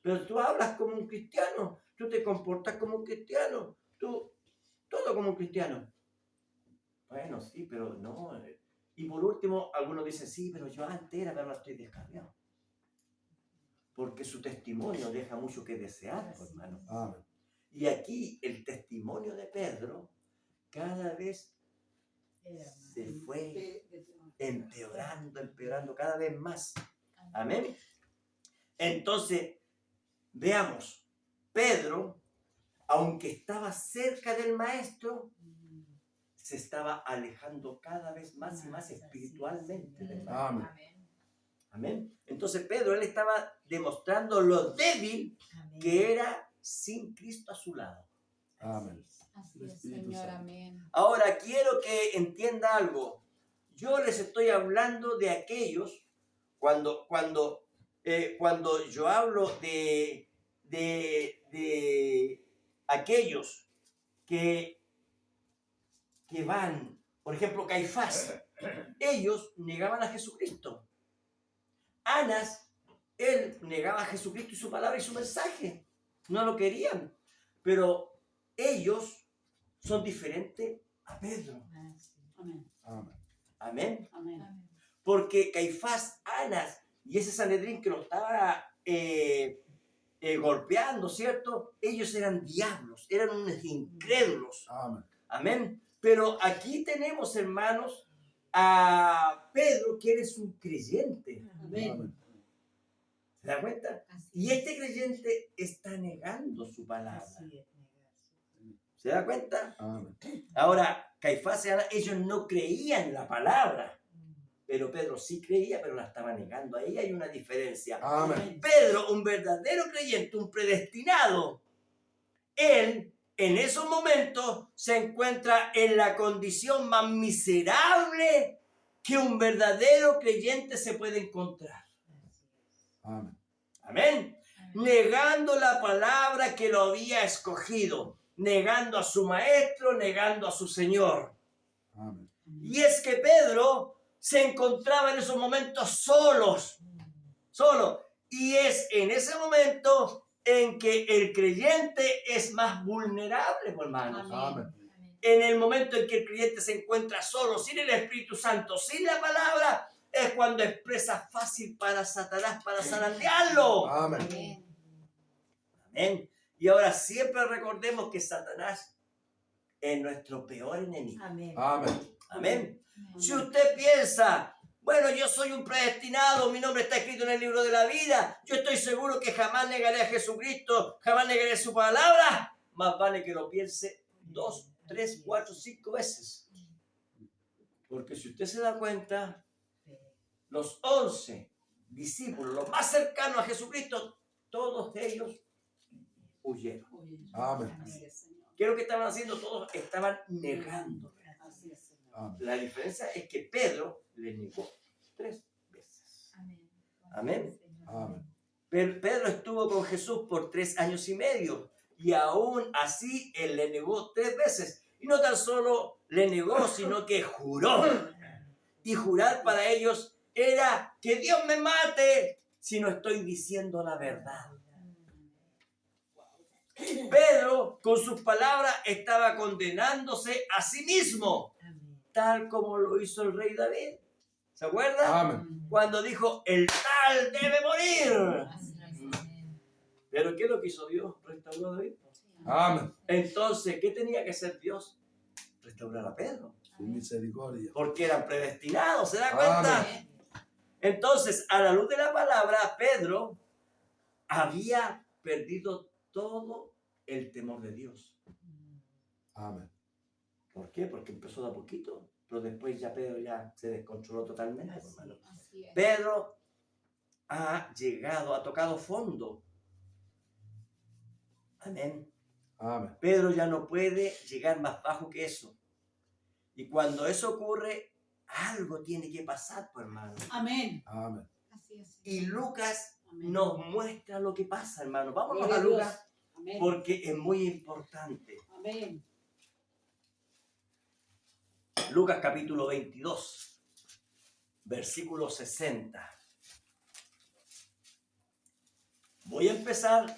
pero tú hablas como un cristiano, tú te comportas como un cristiano, tú, todo como un cristiano. Bueno, sí, pero no. Y por último, algunos dicen, sí, pero yo antes era, pero ahora estoy descarriado. Porque su testimonio deja mucho que desear, hermano. Amén. Y aquí el testimonio de Pedro cada vez se fue empeorando cada vez más. Amén. Entonces, veamos, Pedro, aunque estaba cerca del maestro, se estaba alejando cada vez más y más espiritualmente del maestro. Amén. Amén. Entonces Pedro, él estaba demostrando lo débil que era sin Cristo a su lado. Amén. Así El es, Espíritu Señor, Santo. amén. Ahora quiero que entienda algo. Yo les estoy hablando de aquellos, cuando yo hablo de aquellos que van, por ejemplo, Caifás, ellos negaban a Jesucristo. Anás, él negaba a Jesucristo y su palabra y su mensaje. No lo querían. Pero ellos son diferentes a Pedro. Amén. Amén. Amén. Amén. Amén. Porque Caifás, Anás y ese Sanedrín que lo estaba golpeando, ¿cierto? Ellos eran diablos, eran unos incrédulos. Amén. Amén. Pero aquí tenemos, hermanos, a Pedro, que eres un creyente. Amén. Amén. ¿Se da cuenta? Así Y es. este creyente está negando su palabra. Así es. ¿Se da cuenta? Amén. Ahora, Caifás y Ana, ellos no creían la palabra, pero Pedro sí creía, pero la estaba negando. Ahí hay una diferencia. Amén. Pedro, un verdadero creyente, un predestinado, él en esos momentos se encuentra en la condición más miserable que un verdadero creyente se puede encontrar. Amén. Amén. Amén. Negando la palabra que lo había escogido, negando a su maestro, negando a su Señor. Amén. Y es que Pedro se encontraba en esos momentos solo. Y es en ese momento en que el creyente es más vulnerable, hermanos. Amén. Amén. En el momento en que el creyente se encuentra solo, sin el Espíritu Santo, sin la palabra, es cuando es presa fácil para Satanás, para zarandearlo. Amén. Amén. Amén. Y ahora siempre recordemos que Satanás es nuestro peor enemigo. Amén. Amén. Amén. Amén. Si usted piensa, bueno, yo soy un predestinado, mi nombre está escrito en el libro de la vida, yo estoy seguro que jamás negaré a Jesucristo, jamás negaré su palabra, más vale que lo piense 2, 3, 4, 5 veces. Porque si usted se da cuenta, los 11 discípulos, los más cercanos a Jesucristo, todos ellos huyeron. Amén. Así es, Señor. ¿Qué es lo que estaban haciendo? Todos estaban negando. Así es, Señor. Amén. La diferencia es que Pedro le negó 3 veces. Amén. Amén. Amén. Pedro estuvo con Jesús por 3 años y medio y aún así él le negó 3 veces. Y no tan solo le negó, sino que juró. Y jurar para ellos era que Dios me mate si no estoy diciendo la verdad. Pedro, con sus palabras, estaba condenándose a sí mismo, tal como lo hizo el rey David. ¿Se acuerda? Amén. Cuando dijo, el tal debe morir. Así es. Amén. Pero ¿qué es lo que hizo Dios? Restauró a David. Amén. Entonces, ¿qué tenía que hacer Dios? Restaurar a Pedro. Su misericordia. Porque eran predestinados, ¿se da cuenta? Amén. Entonces, a la luz de la palabra, Pedro había perdido todo el temor de Dios. Amén. ¿Por qué? Porque empezó de a poquito. pero después ya Pedro ya se descontroló totalmente, hermano. Así es. Pedro ha tocado fondo. Amén. Amén. Pedro ya no puede llegar más bajo que eso. Y cuando eso ocurre, algo tiene que pasar, pues, hermano. Amén. Amén. Así es. Y Lucas Amén. nos muestra lo que pasa, hermano. Vámonos Gloria a a Dios. Lucas Amén. porque es muy importante. Amén. Lucas capítulo 22, versículo 60. Voy a empezar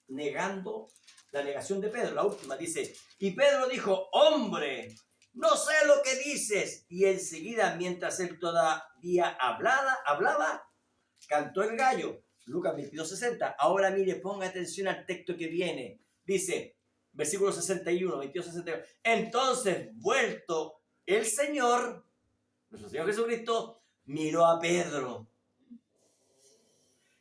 negando la negación de Pedro, la última. Dice, y Pedro dijo, hombre, no sé lo que dices. Y enseguida, mientras él todavía hablaba, cantó el gallo. Lucas 22, 60. Ahora mire, ponga atención al texto que viene. Dice, versículo 61, 22, 61. Entonces, vuelto el Señor, nuestro Señor Jesucristo, miró a Pedro.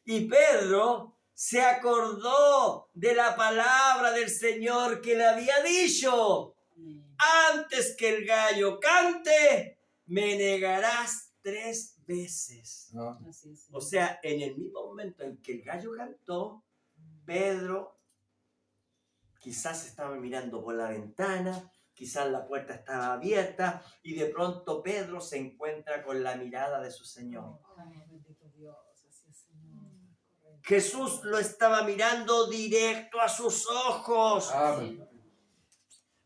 Y Pedro se acordó de la palabra del Señor que le había dicho. Amén. Antes que el gallo cante, me negarás 3 veces. Ah, Así es. O sea, en el mismo momento en que el gallo cantó, Pedro quizás estaba mirando por la ventana, quizás la puerta estaba abierta y de pronto Pedro se encuentra con la mirada de su Señor. Amén. Bendito Dios. Así es, Señor. Correcto. Jesús lo estaba mirando directo a sus ojos, amén.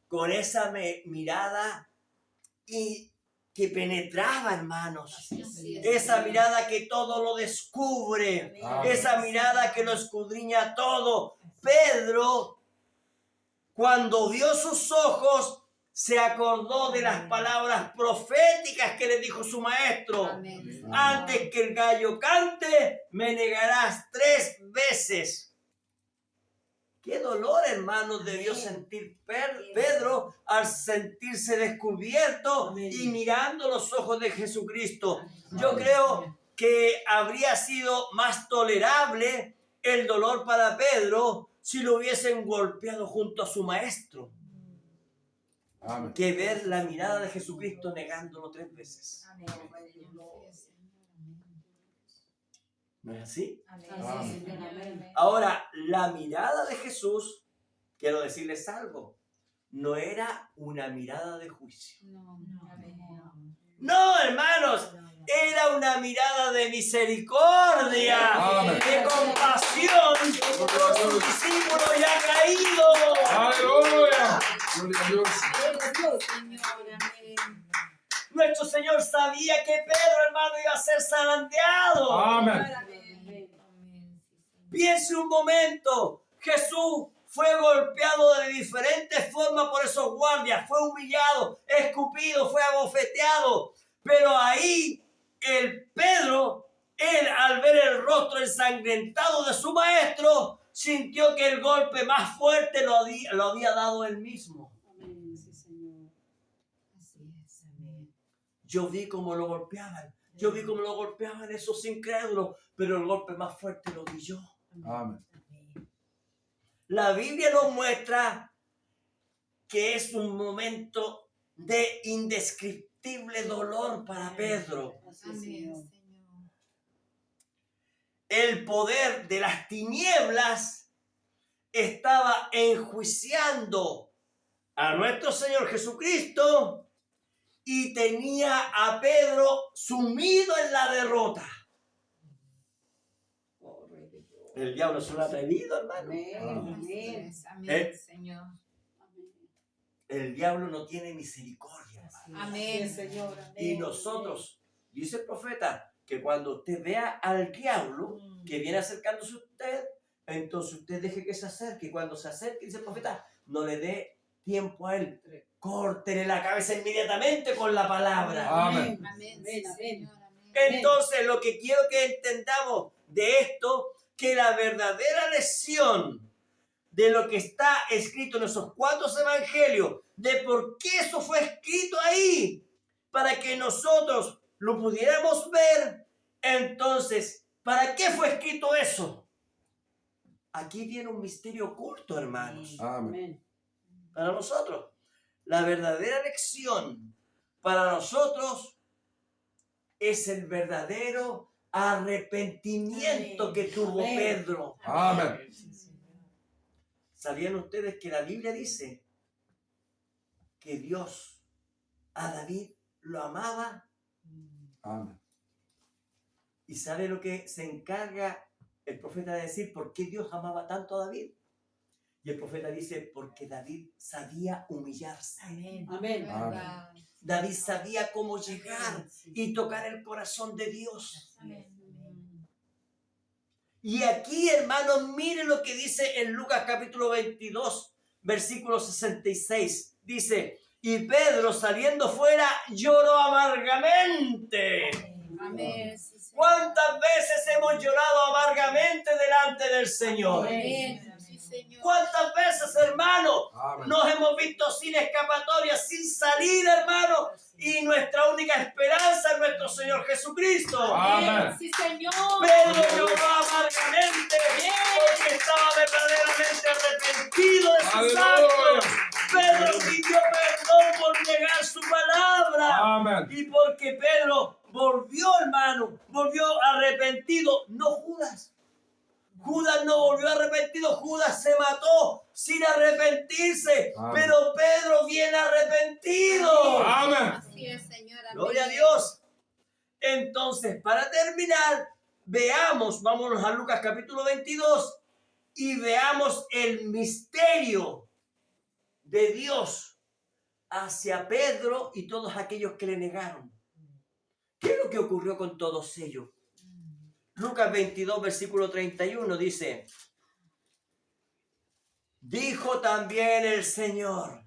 con esa mirada y que penetraba, hermanos. Así es, Así es. Señor. Esa mirada que todo lo descubre, Amén. esa mirada que lo escudriña todo. Pedro, cuando vio sus ojos, se acordó de las palabras proféticas que le dijo su maestro. Amén. Antes que el gallo cante, me negarás 3 veces. Qué dolor, hermanos, debió sentir Pedro al sentirse descubierto Amén. y mirando los ojos de Jesucristo. Yo creo que habría sido más tolerable el dolor para Pedro si lo hubiesen golpeado junto a su maestro, Amén. que ver la mirada de Jesucristo negándolo 3 veces. Amén. ¿No es así? Así es, Amén. Señor. Amén. Ahora, la mirada de Jesús, quiero decirles algo, no era una mirada de juicio. No, No, hermanos, era una mirada de misericordia, Amén. de compasión por su discípulo ya caído. Aleluya. Gloria a Dios. Señor, amén. Nuestro Señor sabía que Pedro, hermano, iba a ser zarandeado. Amén. Piense un momento, Jesús fue golpeado de diferentes formas por esos guardias, fue humillado, escupido, fue abofeteado, pero ahí el Pedro, él al ver el rostro ensangrentado de su maestro, sintió que el golpe más fuerte lo había dado él mismo. Amén. Sí, Señor. Así es, amén. Yo vi cómo lo golpeaban, yo vi cómo lo golpeaban esos incrédulos, pero el golpe más fuerte lo di yo. Amén. La Biblia nos muestra que es un momento de indescriptible dolor para Pedro. Así es, Señor. Amén, Señor. El poder de las tinieblas estaba enjuiciando a nuestro Señor Jesucristo y tenía a Pedro sumido en la derrota. El diablo es un atrevido, hermano. Amén. Así Amén. es, amén, Señor. El diablo no tiene misericordia, hermano. Amén. Así es, Señor. Amén. Y nosotros, dice el profeta, que cuando usted vea al diablo que viene acercándose a usted, entonces usted deje que se acerque. Y cuando se acerque, dice el profeta, no le dé tiempo a él. Córtele la cabeza inmediatamente con la palabra. Amén. Amén, Amén, amén. Señor, amén. Entonces, lo que quiero que entendamos de esto, que la verdadera lección de lo que está escrito en esos 4 evangelios, de por qué eso fue escrito ahí, para que nosotros lo pudiéramos ver. Entonces, ¿para qué fue escrito eso? Aquí viene un misterio oculto, hermanos. Amén. Amén. Para nosotros, la verdadera lección para nosotros es el verdadero arrepentimiento Amén. que tuvo Amén. Pedro. Amén. Sí, Señor. ¿Sabían ustedes que la Biblia dice que Dios a David lo amaba? Amén. ¿Y sabe lo que se encarga el profeta de decir? ¿Por qué Dios amaba tanto a David? Y el profeta dice, porque David sabía humillarse. Amén. Amén. Verdad. David sabía cómo llegar Sí, y tocar el corazón de Dios. Amén. Y aquí, hermanos, miren lo que dice en Lucas capítulo 22, versículo 66. Dice, y Pedro saliendo fuera lloró amargamente. Amén. Sí, Señor. ¿Cuántas veces hemos llorado amargamente delante del Señor? Amén. Sí, Señor. ¿Cuántas veces, hermano, Amén. nos hemos visto sin escapatoria, sin salida, hermano? Y nuestra única esperanza es nuestro Señor Jesucristo. Amén. Sí, Señor. Pedro lloró amargamente porque estaba verdaderamente arrepentido de sus Aleluya. actos. Pedro pidió perdón por negar su palabra. Amén. Y porque Pedro volvió, hermano, volvió arrepentido, no Judas. Judas no volvió arrepentido, Judas se mató sin arrepentirse, Amén. pero Pedro viene arrepentido. Amén. Así es, Señor. Amén. Gloria a Dios. Entonces, para terminar, veamos, vámonos a Lucas capítulo 22 y veamos el misterio de Dios hacia Pedro y todos aquellos que le negaron. ¿Qué es lo que ocurrió con todos ellos? Lucas 22, versículo 31 dice, dijo también el Señor,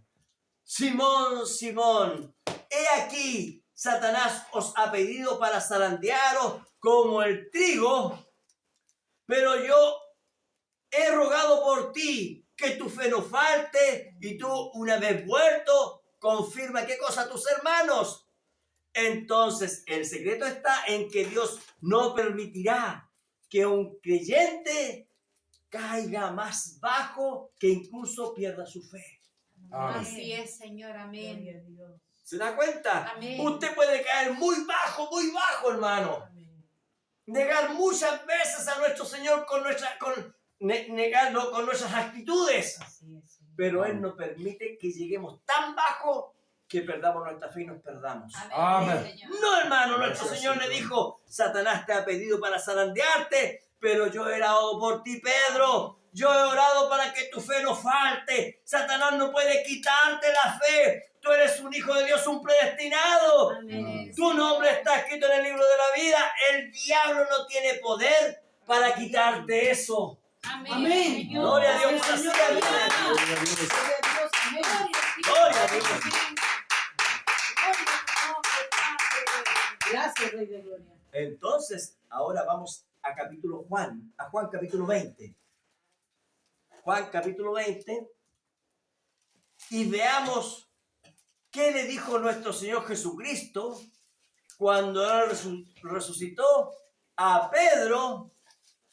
Simón, Simón, he aquí, Satanás os ha pedido para zarandearos como el trigo, pero yo he rogado por ti que tu fe no falte y tú, una vez vuelto, confirma qué cosa a tus hermanos. Entonces, el secreto está en que Dios no permitirá que un creyente caiga más bajo que incluso pierda su fe. Amén. Así es, Señor. Amén. Gloria a Dios. ¿Se da cuenta? Amén. Usted puede caer muy bajo, hermano. Amén. Negar muchas veces a nuestro Señor negarlo con nuestras actitudes. Así es, Señor. Pero Él no permite que lleguemos tan bajo que perdamos nuestra fe y nos perdamos. Amén. Señor. No, hermano, nuestro Gracias, Señor le Señor. dijo, Satanás te ha pedido para zarandearte, pero yo he orado por ti, Pedro. Yo he orado para que tu fe no falte. Satanás no puede quitarte la fe. Tú eres un hijo de Dios, un predestinado. Amén. Tu nombre está escrito en el libro de la vida. El diablo no tiene poder para quitarte eso. Amén. Amén. Señor. Gloria a Dios por Señor. así vida. Gloria a Dios. Gloria a Dios. Amén. Gloria a Dios. Gracias, Rey de Gloria. Entonces, ahora vamos a Juan capítulo 20. Juan capítulo 20. Y veamos qué le dijo nuestro Señor Jesucristo cuando Él resucitó a Pedro,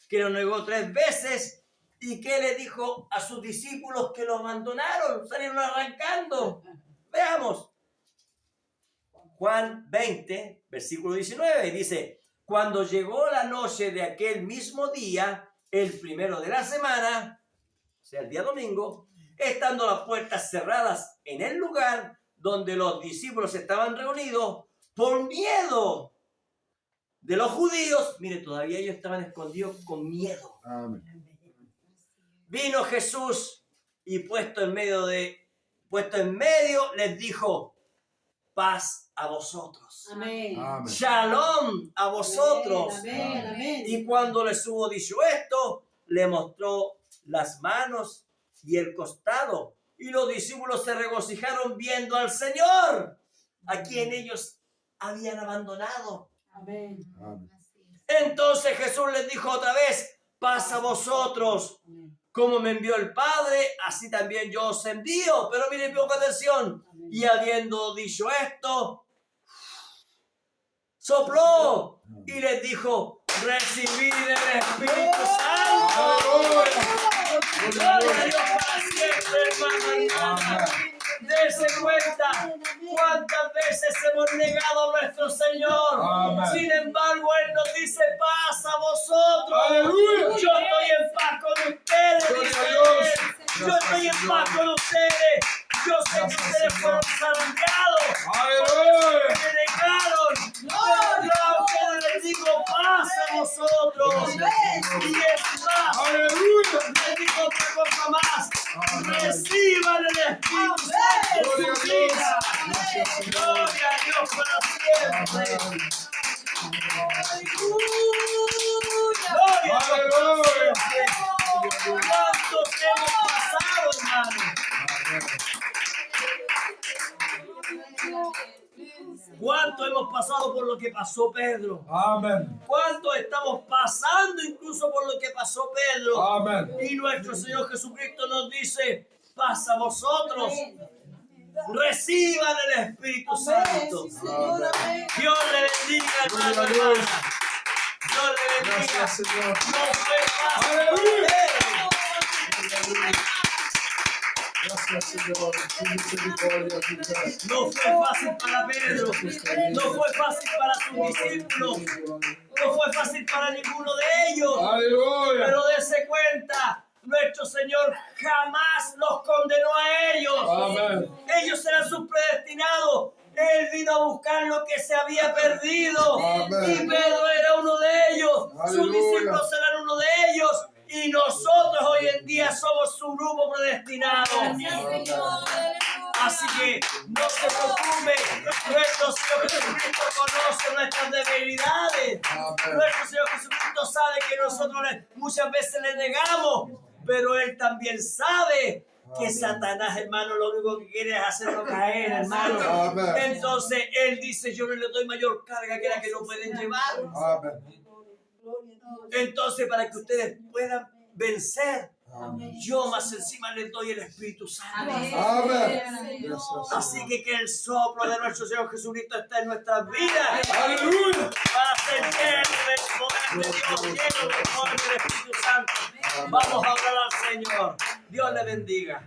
que lo negó 3 veces, y qué le dijo a sus discípulos que lo abandonaron, salieron arrancando. Veamos. Juan 20, versículo 19, dice, cuando llegó la noche de aquel mismo día, el primero de la semana, o sea, el día domingo, estando las puertas cerradas en el lugar donde los discípulos estaban reunidos, por miedo de los judíos, mire, todavía ellos estaban escondidos con miedo. Amén. Vino Jesús y puesto en medio les dijo, paz a vosotros. Amén. Amén. Shalom a vosotros. Amén. Amén. Y cuando les hubo dicho esto, le mostró las manos y el costado. Y los discípulos se regocijaron viendo al Señor, a quien ellos habían abandonado. Amén. Amén. Entonces Jesús les dijo otra vez, paz a vosotros. Amén. Como me envió el Padre, así también yo os envío. Pero miren, pongan atención. Amén. Y habiendo dicho esto, sopló y les dijo, recibid el Espíritu Santo. Gloria a Dios para siempre, hermano y hermana. Dense cuenta cuántas veces veces hemos negado a nuestro Señor. Amén. Sin embargo, Él nos dice, paz a vosotros. Aleluya. Yo estoy en paz con ustedes, Gloria dice a Dios. Él. Yo estoy en paz con ustedes. Yo sé que ustedes fueron zarandeados. Aleluya. Me negaron. Pero yo a ustedes les digo, paz a vosotros. Y es más, Aleluya. les digo otra cosa más. Amén. Reciban el Espíritu Santo en Gloria a su Dios. vida. Gracias, Señor. Gloria a Dios para siempre. Amén. Gloria a Dios para Aleluya. siempre. ¿Cuántos hemos pasado, hermano? ¿Cuánto hemos pasado por lo que pasó Pedro? Amén. ¿Cuánto estamos pasando incluso por lo que pasó Pedro? Amén. Y nuestro Señor Jesucristo nos dice, paz a vosotros. Reciban el Espíritu Santo. Dios le bendiga, hermano, Gloria a Dios. hermana. Dios le bendiga. Gracias, Señor. No fue fácil. Aleluya. Pedro. Gracias, Señor. Tu misericordia, tu gracia. No fue fácil para Pedro. No fue fácil para sus discípulos. No fue fácil para ninguno de ellos. Aleluya. Pero dése cuenta, nuestro Señor jamás los condenó a ellos. Amén. Ellos eran sus predestinados. Él vino a buscar lo que se había perdido. Amén. Y Pedro era uno de ellos. Sus Aleluya. discípulos eran uno de ellos. Y nosotros hoy en día somos su grupo predestinado. Así que no se preocupe. Nuestro Señor Jesucristo conoce nuestras debilidades. Amén. Nuestro Señor Jesucristo sabe que nosotros muchas veces le negamos. Pero Él también sabe que Amén. Satanás, hermano, lo único que quiere es hacerlo caer, hermano. Amén. Entonces Él dice, yo no le doy mayor carga que la que no pueden llevar. Amén. Entonces, para que ustedes puedan vencer, Amén. yo más encima les doy el Espíritu Santo. Amén. Gracias, Así Señor. que el soplo de nuestro Señor Jesucristo está en nuestras vidas. Aleluya. Para ser llenos del poder de Dios, llenos del poder del Espíritu Santo. Vamos a orar al Señor. Dios le bendiga.